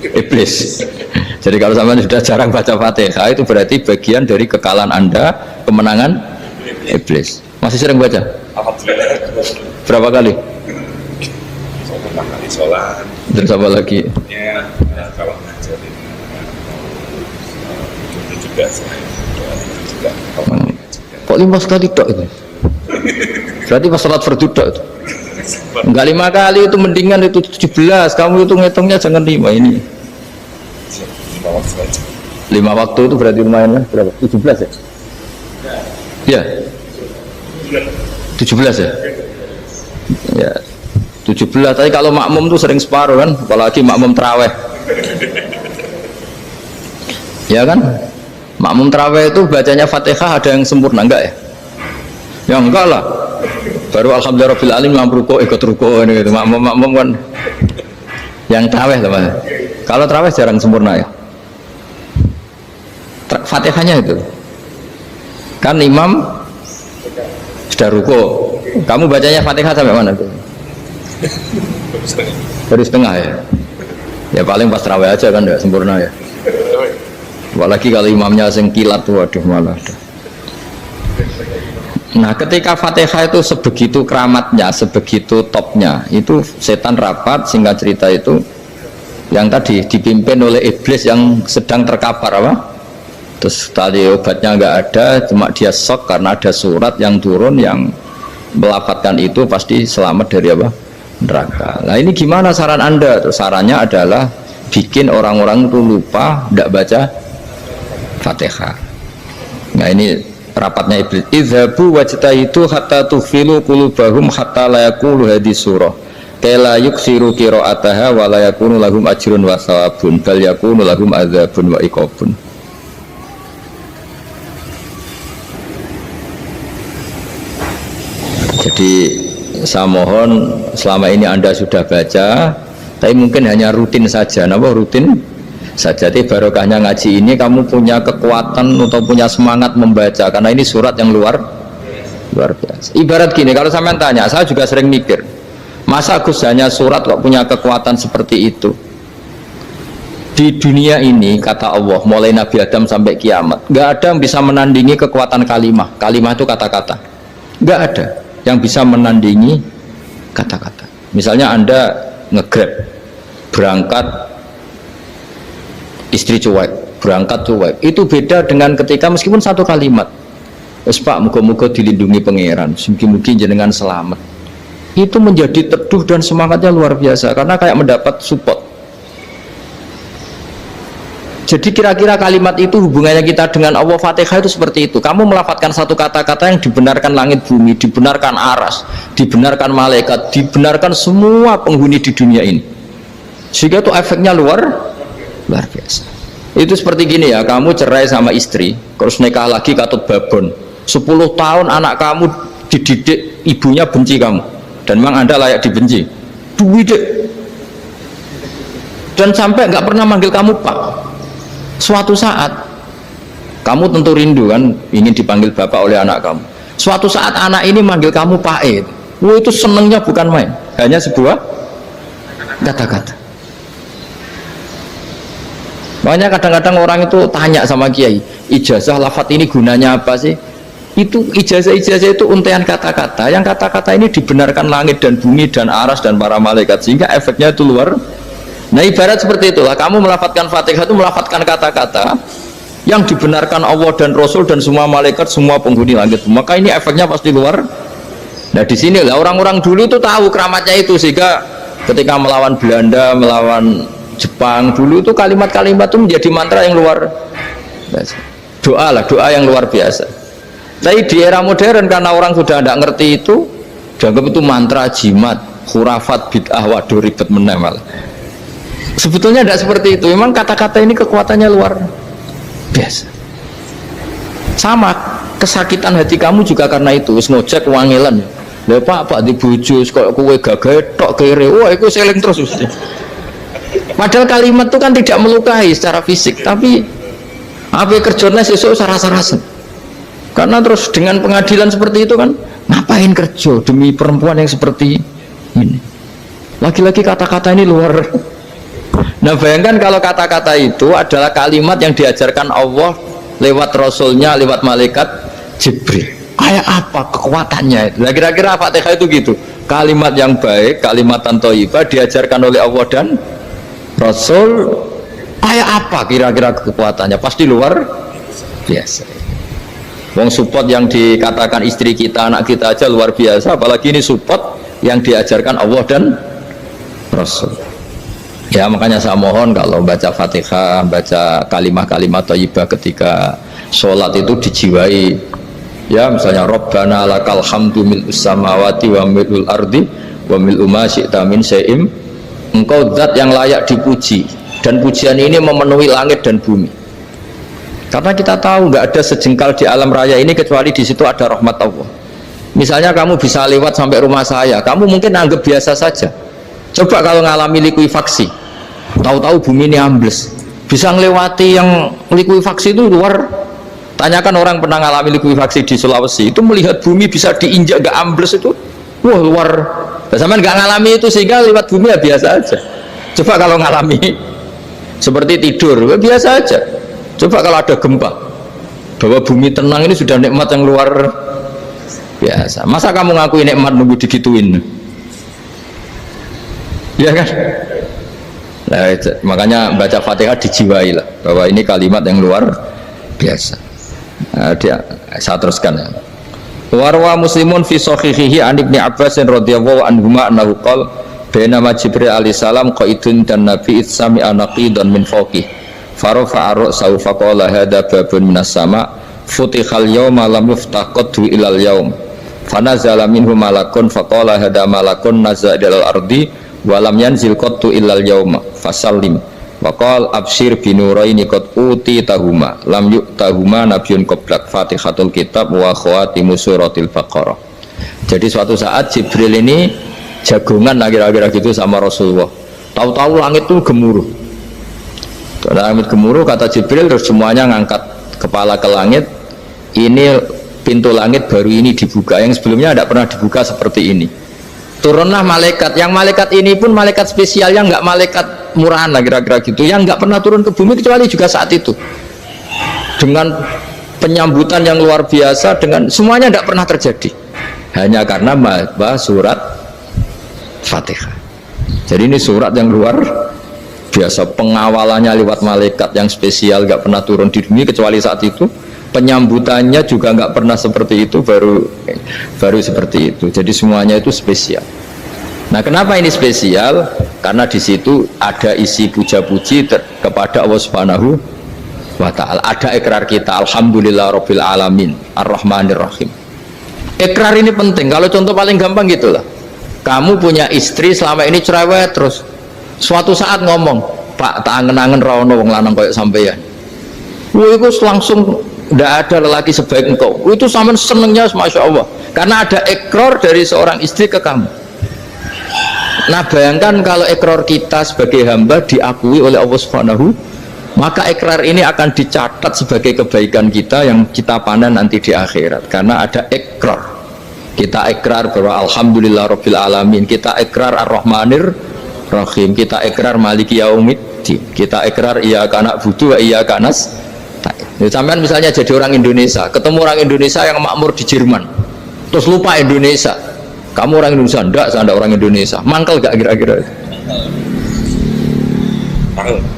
Iblis. Jadi kalau sampean sudah jarang baca Fatihah itu berarti bagian dari kekalahan Anda, kemenangan iblis. Masih sering baca? Berapa kali? Pertama kali sholat. Terus apa lagi? Ya, kalau ngajarin itu juga saya juga Kok 5 kali tok itu? Berarti pas sholat fardu tok itu? Enggak 5 kali itu mendingan itu 17. Kamu itu ngitungnya jangan 5 ini. 5 waktu aja. 5 waktu itu berarti lumayan kan? Berapa? 17 ya? Ya. 17 ya? Ya. 17. Tapi kalau makmum tuh sering separuh kan, apalagi makmum tarawih. Ya kan? Makmum tarawih itu bacanya Fatihah ada yang sempurna enggak ya? Ya enggak lah. Baru alhamdulillahirabbil alamin mampu ruku ikut ruku ini gitu. Makmum kan yang tarawih teman. Kalau tarawih jarang sempurna ya. Fatihahnya itu. Kan imam sudah ruku. Kamu bacanya Fatihah sampai mana tuh? Dari setengah ya. Ya paling pas tarawih aja kan enggak sempurna ya. Apalagi kalau imamnya sing kilat tuh, waduh malah. Nah, ketika Fatihah itu sebegitu keramatnya, sebegitu topnya, itu setan rapat, singkat cerita itu yang tadi dipimpin oleh iblis yang sedang terkapar apa? Terus tadi obatnya nggak ada, cuma dia shock karena ada surat yang turun yang melafatkan itu pasti selamat dari apa? Neraka. Nah ini gimana saran Anda? Terus sarannya adalah bikin orang-orang itu lupa, tidak baca Fatihah. Nah ini rapatnya iblis. Idhabu wajtahidu hatta tufilu qulubahum hatta la yaqulu hadhihi surah. Kala yuksiru qira'ataha wa la yakunu lahum ajrun wa thawabun bal yakunu lahum adzabun wa iqabun. Jadi saya mohon selama ini Anda sudah baca, tapi mungkin hanya rutin saja. Napa rutin saja? Jadi barokahnya ngaji ini kamu punya kekuatan atau punya semangat membaca karena ini surat yang luar biasa. Ibarat gini, kalau sampean tanya, saya juga sering mikir, masa Gus hanya surat kok punya kekuatan seperti itu? Di dunia ini kata Allah, mulai Nabi Adam sampai kiamat, nggak ada yang bisa menandingi kekuatan kalimah. Kalimah itu kata-kata, nggak ada yang bisa menandingi kata-kata. Misalnya Anda nge-grab berangkat, istri cuek, berangkat cuek, itu beda dengan ketika meskipun satu kalimat, wes Pak, muga-muga dilindungi pangeran, mungkin jenengan selamat, itu menjadi teduh dan semangatnya luar biasa karena kayak mendapat support. Jadi kira-kira kalimat itu hubungannya kita dengan Allah. Fatihah itu seperti itu. Kamu melafadzkan satu kata-kata yang dibenarkan langit bumi, dibenarkan aras, dibenarkan malaikat, dibenarkan semua penghuni di dunia ini. Sehingga itu efeknya luar biasa. Itu seperti gini ya, kamu cerai sama istri, terus nikah lagi katut babon. 10 tahun anak kamu dididik, ibunya benci kamu, dan memang Anda layak dibenci. Dididik. Dan sampai nggak pernah manggil kamu Pak. Suatu saat kamu tentu rindu kan ingin dipanggil bapak oleh anak kamu. Suatu saat anak ini manggil kamu Pak E. Itu senengnya bukan main, hanya sebuah kata-kata. Makanya kadang-kadang orang itu tanya sama kiai, ijazah lafadz ini gunanya apa sih? Itu ijazah itu untaian kata-kata, yang kata-kata ini dibenarkan langit dan bumi dan aras dan para malaikat, sehingga efeknya itu luar. Nah ibarat seperti itulah, kamu melafadzkan Fatihah itu melafadzkan kata-kata yang dibenarkan Allah dan Rasul dan semua malaikat, semua penghuni langit, maka ini efeknya pasti luar. Nah di sini lah orang-orang dulu itu tahu keramatnya itu, sehingga ketika melawan Belanda, melawan Jepang dulu itu kalimat-kalimat itu menjadi mantra yang luar biasa. Doa lah, doa yang luar biasa. Tapi di era modern karena orang sudah tidak ngerti itu, dianggap itu mantra, jimat, khurafat, bid'ah, waduh ribet menemal. Sebetulnya tidak seperti itu. Memang kata-kata ini kekuatannya luar biasa. Sama kesakitan hati kamu juga karena itu. Ngojek wangilan. Lha Pak di bojo kok kowe gagahe tok kere. Wah, iku seling terus mesti. Padahal kalimat itu kan tidak melukai secara fisik, tapi apa kerjanya sesuk sarasa-rasa. Karena terus dengan pengadilan seperti itu kan, ngapain kerja demi perempuan yang seperti ini? Lagi-lagi kata-kata ini luar Nah bayangkan kalau kata-kata itu adalah kalimat yang diajarkan Allah lewat Rasulnya, lewat malaikat Jibril. Kayak apa kekuatannya itu? Nah, kira-kira Fatihah itu gitu. Kalimat yang baik, kalimatan thayyibah diajarkan oleh Allah dan Rasul. Kayak apa kira-kira kekuatannya? Pasti luar biasa. Wong support yang dikatakan istri kita, anak kita aja luar biasa, apalagi ini support yang diajarkan Allah dan Rasul. Ya makanya saya mohon kalau baca Fatihah, baca kalimat-kalimat thayyibah ketika sholat itu dijiwai. Ya misalnya Rabbana lakal hamdu mil'us samawati wa mil'ul ardi wa mil'u ma syi'ta min syai'im. Engkau zat yang layak dipuji, dan pujian ini memenuhi langit dan bumi. Karena kita tahu nggak ada sejengkal di alam raya ini kecuali di situ ada rahmat Allah. Misalnya kamu bisa lewat sampai rumah saya, kamu mungkin anggap biasa saja. Coba kalau ngalami likuifaksi, tahu-tahu bumi ini ambles, bisa ngelewati yang likuifaksi itu luar. Tanyakan orang pernah ngalami likuifaksi di Sulawesi, itu melihat bumi bisa diinjak gak ambles itu, wah luar. Sama nggak ngalami itu sehingga lewat bumi ya biasa aja. Coba kalau ngalami seperti tidur, biasa aja. Coba kalau ada gempa, bahwa bumi tenang ini sudah nikmat yang luar biasa. Masa kamu ngakui nikmat nunggu digituin? Ya kan? Nah, makanya baca Fatihah dijiwai lah bahwa ini kalimat yang luar biasa. Nah, saya teruskan ya. Warwa Muslimun fi sahihihi an Ibnu Abbas radhiyallahu anhuma annahu qala bainama Jibril alaihi salam qaidun dan Nabi itsami anaqidan min fawqih farafa'a ra'sahu faqala hadza babun minas sama futihal yawma lam yuftaqadhu ilal yaum fanazala minhu malakun faqala hadza malakun nazala ilal ardi walam yanzil qattu illal yauma fasallim waqal abshir binuraini qad uti tahuma lam yu'tahuma nabiyyun qablak Fatihatul kitab wa khawatimu suratil baqarah. Jadi suatu saat Jibril ini jagongan kira-kira gitu sama Rasulullah, tahu-tahu langit itu gemuruh. Langit gemuruh kata Jibril, terus semuanya ngangkat kepala ke langit. Ini pintu langit baru ini dibuka, yang sebelumnya tidak pernah dibuka seperti ini. Turunlah malaikat, yang malaikat ini pun malaikat spesial, yang nggak malaikat murahan lah kira-kira gitu, yang nggak pernah turun ke bumi kecuali juga saat itu, dengan penyambutan yang luar biasa, dengan semuanya tidak pernah terjadi hanya karena bahas surat Fatihah. Jadi ini surat yang luar biasa, pengawalannya lewat malaikat yang spesial, nggak pernah turun di bumi kecuali saat itu, penyambutannya juga nggak pernah seperti itu, baru seperti itu. Jadi semuanya itu spesial. Nah kenapa ini spesial? Karena di situ ada isi puja-puji kepada Allah Subhanahu wa Ta'ala. Ada ikrar kita, Alhamdulillah Rabbil Alamin Ar-Rahmanir Rahim. Ikrar ini penting. Kalau contoh paling gampang gitulah, kamu punya istri selama ini cerewet terus, suatu saat ngomong, Pak tak angen-angen rawono wong lanang kayak sampeyan. Wah itu langsung tidak ada lelaki sebaik engkau. Itu sama senengnya, masya Allah, karena ada ikrar dari seorang istri ke kamu. Nah bayangkan kalau ikrar kita sebagai hamba diakui oleh Allah Subhanahu, maka ikrar ini akan dicatat sebagai kebaikan kita yang kita panen nanti di akhirat, karena ada ikrar. Kita ikrar bahwa Alhamdulillah Rabbil Alamin, kita ikrar Ar-Rahmanir Rahim, kita ikrar Maliki Yaumiddin, kita ikrar iyyaka na'budu wa iyyaka nasta'in. Sampean misalnya jadi orang Indonesia, ketemu orang Indonesia yang makmur di Jerman, terus lupa Indonesia. Kamu orang Indonesia? Enggak, saya enggak orang Indonesia. Mangkel gak kira-kira?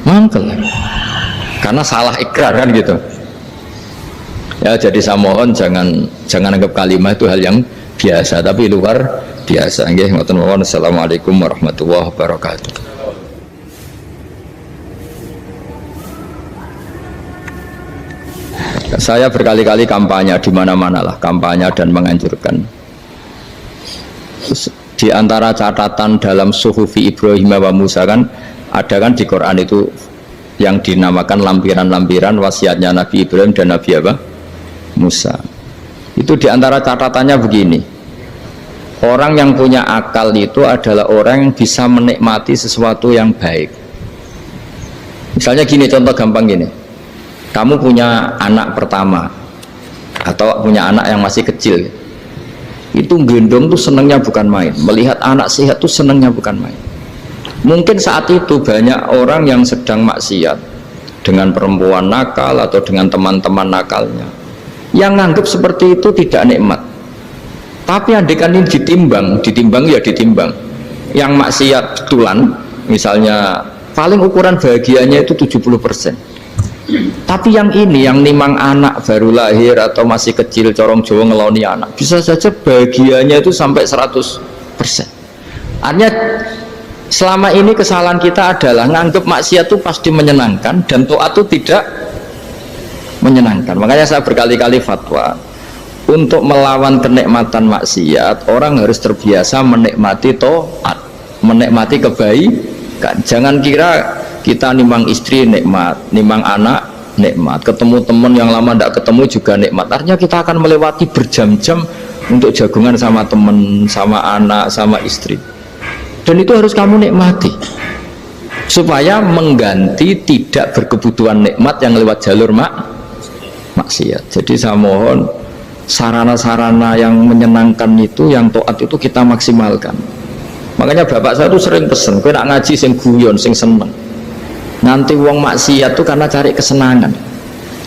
Mangkel. Karena salah ikrar kan gitu. Ya jadi saya mohon jangan anggap kalimat itu hal yang biasa, tapi luar biasa. Nggih, ngoten mawon. Assalamualaikum warahmatullahi wabarakatuh. Saya berkali-kali kampanye di mana-mana lah, kampanye dan menganjurkan. Di antara catatan dalam Suhufi Ibrahim wa Musa kan ada kan di Quran itu yang dinamakan lampiran-lampiran wasiatnya Nabi Ibrahim dan Nabi apa? Musa. Itu di antara catatannya begini. Orang yang punya akal itu adalah orang yang bisa menikmati sesuatu yang baik. Misalnya gini, contoh gampang gini. Kamu punya anak pertama atau punya anak yang masih kecil, itu gendong tuh senengnya bukan main, melihat anak sehat tuh senengnya bukan main. Mungkin saat itu banyak orang yang sedang maksiat dengan perempuan nakal atau dengan teman-teman nakalnya, yang nganggap seperti itu tidak nikmat. Tapi andaikan ini ditimbang ya ditimbang. Yang maksiat betulan, misalnya paling ukuran bahagianya itu 70%. Tapi yang ini, yang nimang anak baru lahir atau masih kecil, corong Jawa ngeloni anak, bisa saja bahagianya itu sampai 100%. Artinya selama ini kesalahan kita adalah nganggap maksiat itu pasti menyenangkan dan taat itu tidak menyenangkan. Makanya saya berkali-kali fatwa, untuk melawan kenikmatan maksiat orang harus terbiasa menikmati taat, menikmati kebaikan. Jangan kira kita nimang istri nikmat, nimang anak nikmat, ketemu teman yang lama tidak ketemu juga nikmat. Artinya kita akan melewati berjam-jam untuk jagungan sama teman, sama anak, sama istri. Dan itu harus kamu nikmati supaya mengganti tidak berkebutuhan nikmat yang lewat jalur maksiat. Jadi saya mohon sarana-sarana yang menyenangkan itu, yang taat itu kita maksimalkan. Makanya bapak saya tuh sering pesen, kowe nak ngaji sing guyon, sing seneng. Nanti wong maksiat tuh karena cari kesenangan.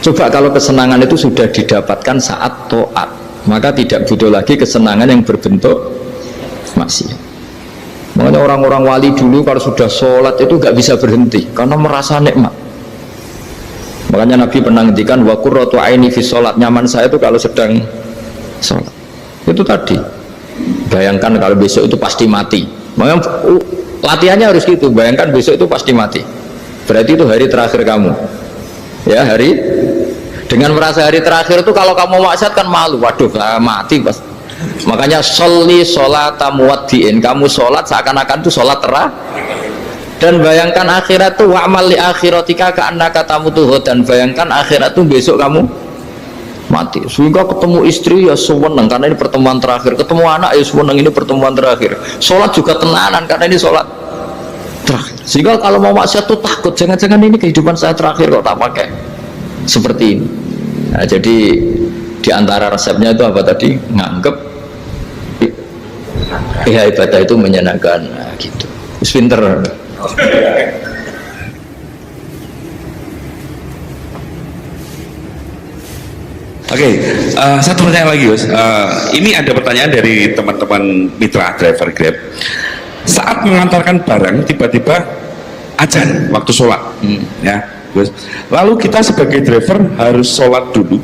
Coba kalau kesenangan itu sudah didapatkan saat taat, maka tidak butuh lagi kesenangan yang berbentuk maksiat. Makanya orang-orang wali dulu kalau sudah sholat itu gak bisa berhenti karena merasa nikmat. Makanya Nabi pernah ngendikan wa qurratu aini fi sholat, nyaman saya itu kalau sedang sholat. Itu tadi. Bayangkan kalau besok itu pasti mati. Makanya latihannya harus gitu. Bayangkan besok itu pasti mati. Berarti itu hari terakhir kamu. Ya, hari dengan merasa hari terakhir itu kalau kamu maksiat kan malu. Waduh, mati pas. Makanya sholli sholata muwaddiin, kamu sholat seakan-akan itu sholat terakhir. Dan bayangkan akhirat itu wa'mal li akhiratika ka'annaka tamutu, dan bayangkan akhirat itu besok kamu mati. Sehingga ketemu istri ya seneng karena ini pertemuan terakhir, ketemu anak ya seneng ini pertemuan terakhir, sholat juga tenanan karena ini sholat terakhir. Sehingga kalau mau maksiat tuh takut, jangan-jangan ini kehidupan saya terakhir kok tak pakai seperti ini. Nah, jadi diantara resepnya itu apa tadi? Nganggep ibadah itu menyenangkan. Nah, gitu. Terus pinter. Oke, satu pertanyaan lagi, Gus. Ini ada pertanyaan dari teman-teman mitra driver Grab. Saat mengantarkan barang, tiba-tiba azan waktu sholat, ya, Gus. Lalu kita sebagai driver harus sholat dulu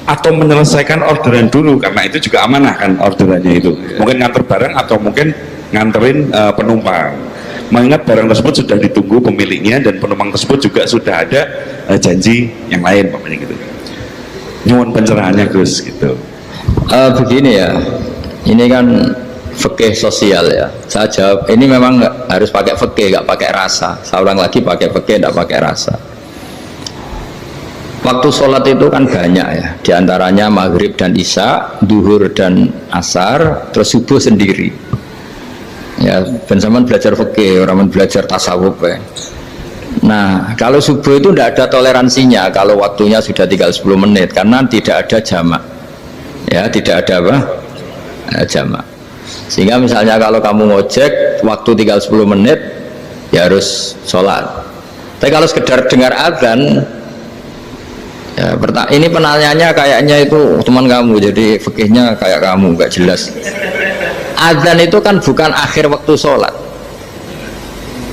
atau menyelesaikan orderan dulu, karena itu juga amanah kan orderannya itu. Mungkin nganter barang atau mungkin nganterin penumpang. Mengingat barang tersebut sudah ditunggu pemiliknya dan penumpang tersebut juga sudah ada janji yang lain, pokoknya gitu. Nyuwun pencerahannya, Gus, gitu. Begini ya, ini kan fikih sosial ya. Saya jawab, ini memang harus pakai fikih, nggak pakai rasa. Saya ulang lagi, pakai fikih, nggak pakai rasa. Waktu sholat itu kan banyak ya, diantaranya maghrib dan isya, duhur dan asar, terus subuh sendiri. Ya, ben sampean belajar fikih, orang belajar tasawuf ya. Nah, kalau subuh itu tidak ada toleransinya kalau waktunya sudah tinggal 10 menit karena tidak ada jamak. Ya, tidak ada apa? Jamak. Sehingga misalnya kalau kamu ngojek waktu tinggal 10 menit ya harus sholat. Tapi kalau sekedar dengar azan ya, ini penanyanya kayaknya itu teman kamu, jadi fikihnya kayak kamu, nggak jelas. Azan itu kan bukan akhir waktu sholat.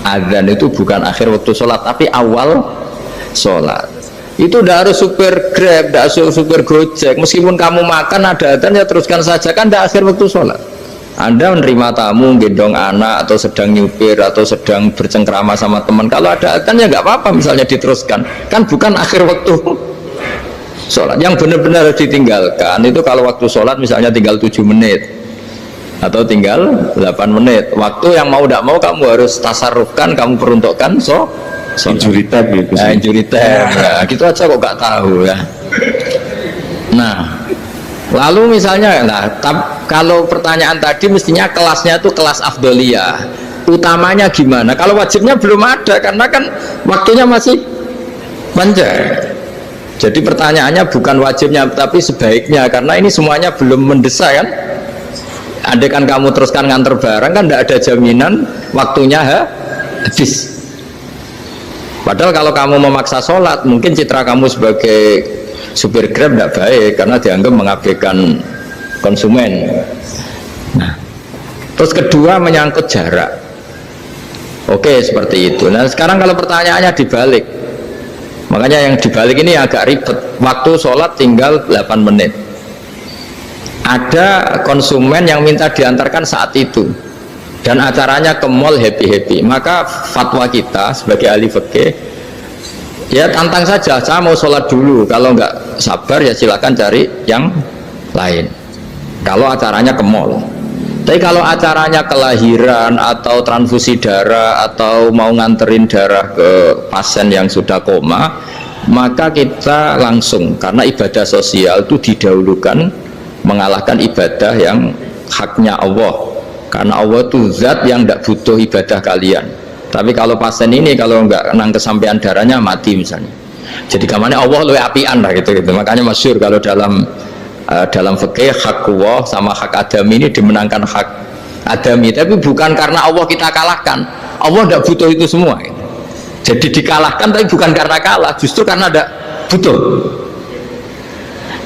Azan itu bukan akhir waktu sholat, tapi awal sholat. Itu tidak harus supir Grab, tidak harus supir Gojek. Meskipun kamu makan ada azan ya teruskan saja, kan tidak akhir waktu sholat. Anda menerima tamu, gendong anak, atau sedang nyupir, atau sedang bercengkrama sama teman. Kalau ada azan ya nggak apa-apa, misalnya diteruskan. Kan bukan akhir waktu sholat. Yang benar-benar harus ditinggalkan itu kalau waktu sholat misalnya tinggal 7 menit. Atau tinggal 8 menit. Waktu yang mau tidak mau kamu harus tasarrufkan, kamu peruntukkan injury time ya, nah, injury time ya, gitu aja kok gak tahu ya. Nah, lalu misalnya kalau pertanyaan tadi mestinya kelasnya itu kelas afdoliyah, utamanya gimana? Kalau wajibnya belum ada karena kan waktunya masih panjang. Jadi pertanyaannya bukan wajibnya tapi sebaiknya, karena ini semuanya belum mendesak kan. Andai kan kamu teruskan nganter barang kan tidak ada jaminan waktunya habis. Padahal kalau kamu memaksa sholat, mungkin citra kamu sebagai supir Grab tidak baik karena dianggap mengabaikan konsumen. Nah, terus kedua menyangkut jarak. Oke, seperti itu. Nah, sekarang kalau pertanyaannya dibalik, makanya yang dibalik ini agak ribet. Waktu sholat tinggal 8 menit. Ada konsumen yang minta diantarkan saat itu, dan acaranya ke mall happy-happy. Maka fatwa kita sebagai ahli fikih, ya tantang saja, saya mau sholat dulu. Kalau nggak sabar ya silakan cari yang lain. Kalau acaranya ke mall. Tapi kalau acaranya kelahiran atau transfusi darah atau mau nganterin darah ke pasien yang sudah koma, maka kita langsung, karena ibadah sosial itu didahulukan mengalahkan ibadah yang haknya Allah, karena Allah itu zat yang tidak butuh ibadah kalian. Tapi kalau pasien ini kalau nggak nang kesampaian darahnya mati misalnya, jadi kamarnya Allah lebih apian lah gitu. Makanya masyhur kalau dalam fikih hak Allah sama hak Adam ini dimenangkan hak Adami, tapi bukan karena Allah kita kalahkan. Allah tidak butuh itu semua gitu. Jadi dikalahkan tapi bukan karena kalah, justru karena tidak butuh.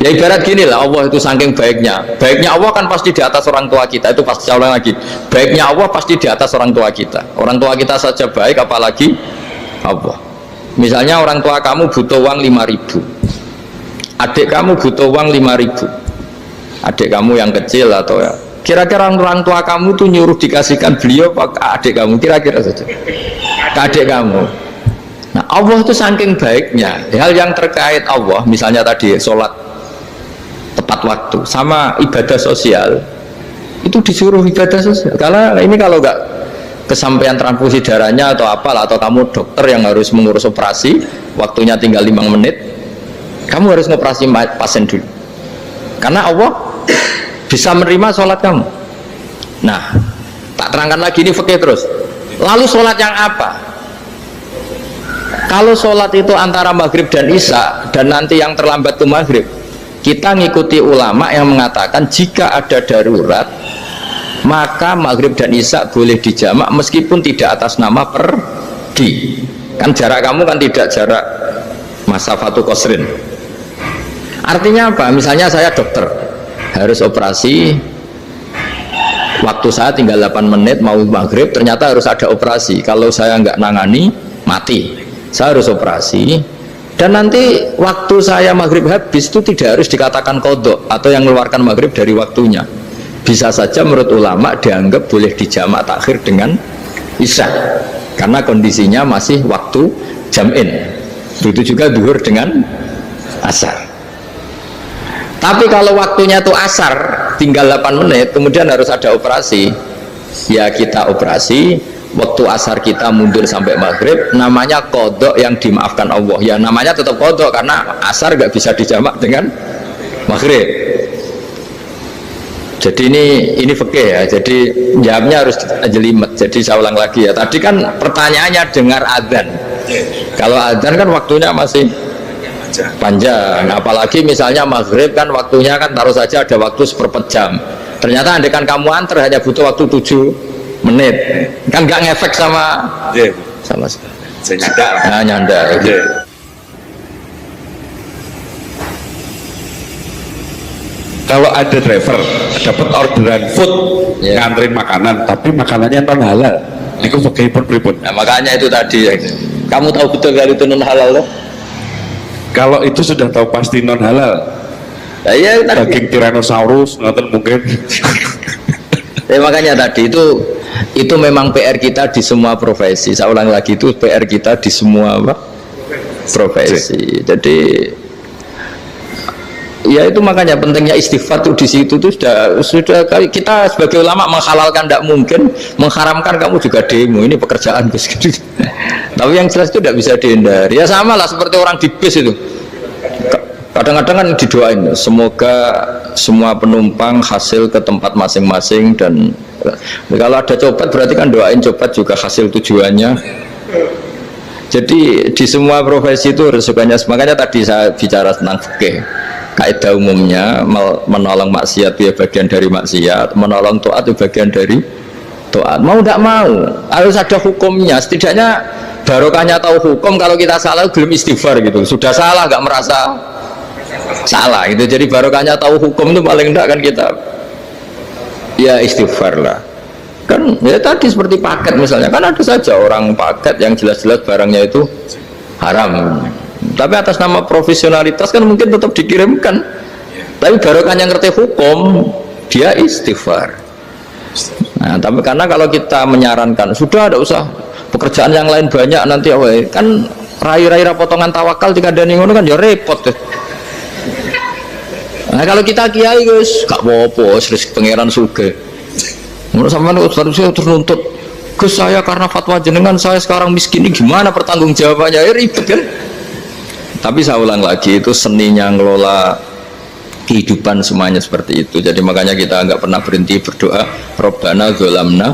Ya ibarat gini lah, Allah itu saking baiknya Allah kan pasti di atas orang tua kita. Itu pasti, saya ulang lagi, baiknya Allah pasti di atas orang tua kita. Orang tua kita saja baik, apalagi Allah. Misalnya orang tua kamu butuh uang 5.000, adik kamu butuh uang 5.000, adik kamu yang kecil atau ya, kira-kira orang tua kamu tuh nyuruh dikasihkan beliau ke adik kamu, kira-kira saja ke adik kamu. Nah, Allah itu saking baiknya, hal yang terkait Allah, misalnya tadi sholat tepat waktu sama ibadah sosial, itu disuruh ibadah sosial. Karena ini kalau nggak kesampaian transfusi darahnya atau apalah, atau kamu dokter yang harus mengurus operasi, waktunya tinggal 5 menit, kamu harus ngoperasi pasien dulu, karena Allah bisa menerima sholat kamu. Nah, tak terangkan lagi, ini fikih terus. Lalu sholat yang apa? Kalau sholat itu antara maghrib dan isya, dan nanti yang terlambat itu maghrib, kita ngikuti ulama yang mengatakan jika ada darurat maka maghrib dan isya boleh dijamak meskipun tidak atas nama pergi. Kan jarak kamu kan tidak jarak masafatu qasrin. Artinya apa? Misalnya saya dokter harus operasi, waktu saya tinggal 8 menit mau maghrib, ternyata harus ada operasi. Kalau saya nggak nangani mati, saya harus operasi. Dan nanti waktu saya maghrib habis itu tidak harus dikatakan qadha atau yang mengeluarkan maghrib dari waktunya. Bisa saja menurut ulama dianggap boleh dijamak takhir dengan isya, karena kondisinya masih waktu jam'in. Begitu juga zuhur dengan asar. Tapi kalau waktunya itu asar, tinggal 8 menit, kemudian harus ada operasi, ya kita operasi. Waktu asar kita mundur sampai maghrib, namanya qadha yang dimaafkan Allah. Ya namanya tetap qadha karena asar nggak bisa dijamak dengan maghrib. Jadi ini fikih ya. Jadi jawabnya harus jelimet. Jadi saya ulang lagi ya. Tadi kan pertanyaannya dengar adzan. Kalau adzan kan waktunya masih panjang. Apalagi misalnya maghrib kan waktunya kan taruh saja ada waktu seperempat jam. Ternyata andekan kamu antar hanya butuh waktu 7 menit, kan nggak ngefek sama sama saya nyanda. Nah, nyanda. Kalau ada driver dapat orderan food, nganterin makanan, tapi makanannya non halal, itu pakai pripun. Nah, makanya itu tadi, kamu tahu betul kalau itu non halal loh. Kalau itu sudah tahu pasti non halal. Nah, iya, daging Tyrannosaurus, nonton mungkin. Makanya tadi itu memang PR kita di semua profesi. Saya ulang lagi, itu PR kita di semua profesi. Jadi ya itu makanya pentingnya istighfar tuh di situ tuh sudah kita sebagai ulama menghalalkan tidak mungkin, mengharamkan kamu juga demo, ini pekerjaan Gus. Tapi yang jelas itu tidak bisa dihindari. Ya sama lah seperti orang di bis itu. Kadang-kadang kan didoain semoga semua penumpang hasil ke tempat masing-masing, dan kalau ada cobat berarti kan doain cobat juga hasil tujuannya. Jadi di semua profesi itu resikonya. Makanya tadi saya bicara tentang fikih. Kaidah umumnya menolong maksiat itu ya bagian dari maksiat, menolong taat itu bagian dari taat. Mau tidak mau harus ada hukumnya. Setidaknya barokahnya tahu hukum. Kalau kita salah belum istighfar gitu. Sudah salah nggak merasa salah gitu. Jadi barokahnya tahu hukum itu paling tidak kan kita ya istighfar lah. Kan ya tadi seperti paket misalnya, kan ada saja orang paket yang jelas-jelas barangnya itu haram, tapi atas nama profesionalitas kan mungkin tetap dikirimkan, tapi barokahnya ngerti hukum dia istighfar. Nah, tapi karena kalau kita menyarankan sudah ada usah pekerjaan yang lain banyak nanti kan rai-rai potongan tawakal jika ada ngono kan ya repot deh. Nah kalau kita kiai guys gak apa-apa terus pangeran suge menurut sampean saya ternuntut Gus saya karena fatwa jenengan saya sekarang miskin ini gimana pertanggung jawabannya ya ribet kan. Tapi saya ulang lagi itu seninya ngelola kehidupan semuanya seperti itu. Jadi makanya kita nggak pernah berhenti berdoa Robbana dzolamna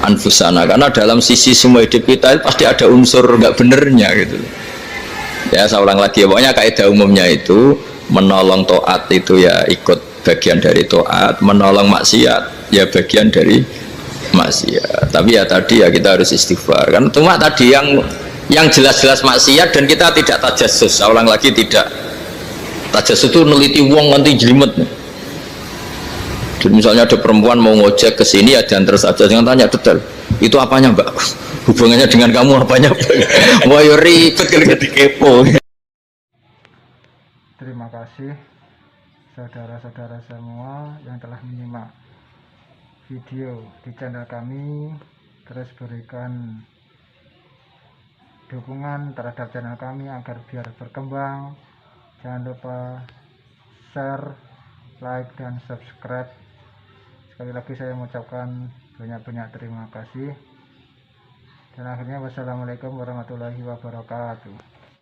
anfusana, karena dalam sisi semua hidup kita pasti ada unsur nggak benernya gitu ya. Saya ulang lagi ya, pokoknya kaidah umumnya itu menolong taat itu ya ikut bagian dari taat, menolong maksiat ya bagian dari maksiat. Tapi ya tadi ya kita harus istighfar kan. Cuma tadi yang jelas-jelas maksiat dan kita tidak tajassus. Saya ulang lagi, tidak tajassus itu neliti wong nanti jelimet. Jadi misalnya ada perempuan mau ngojek ke sini ya dan terus aja jangan tanya detail itu apanya mbak, hubungannya dengan kamu apanya wah ya ribet kalau kepo. Terima kasih saudara-saudara semua yang telah menyimak video di channel kami. Terus berikan dukungan terhadap channel kami agar biar berkembang. Jangan lupa share, like, dan subscribe. Sekali lagi saya mengucapkan banyak-banyak terima kasih. Dan akhirnya wassalamualaikum warahmatullahi wabarakatuh.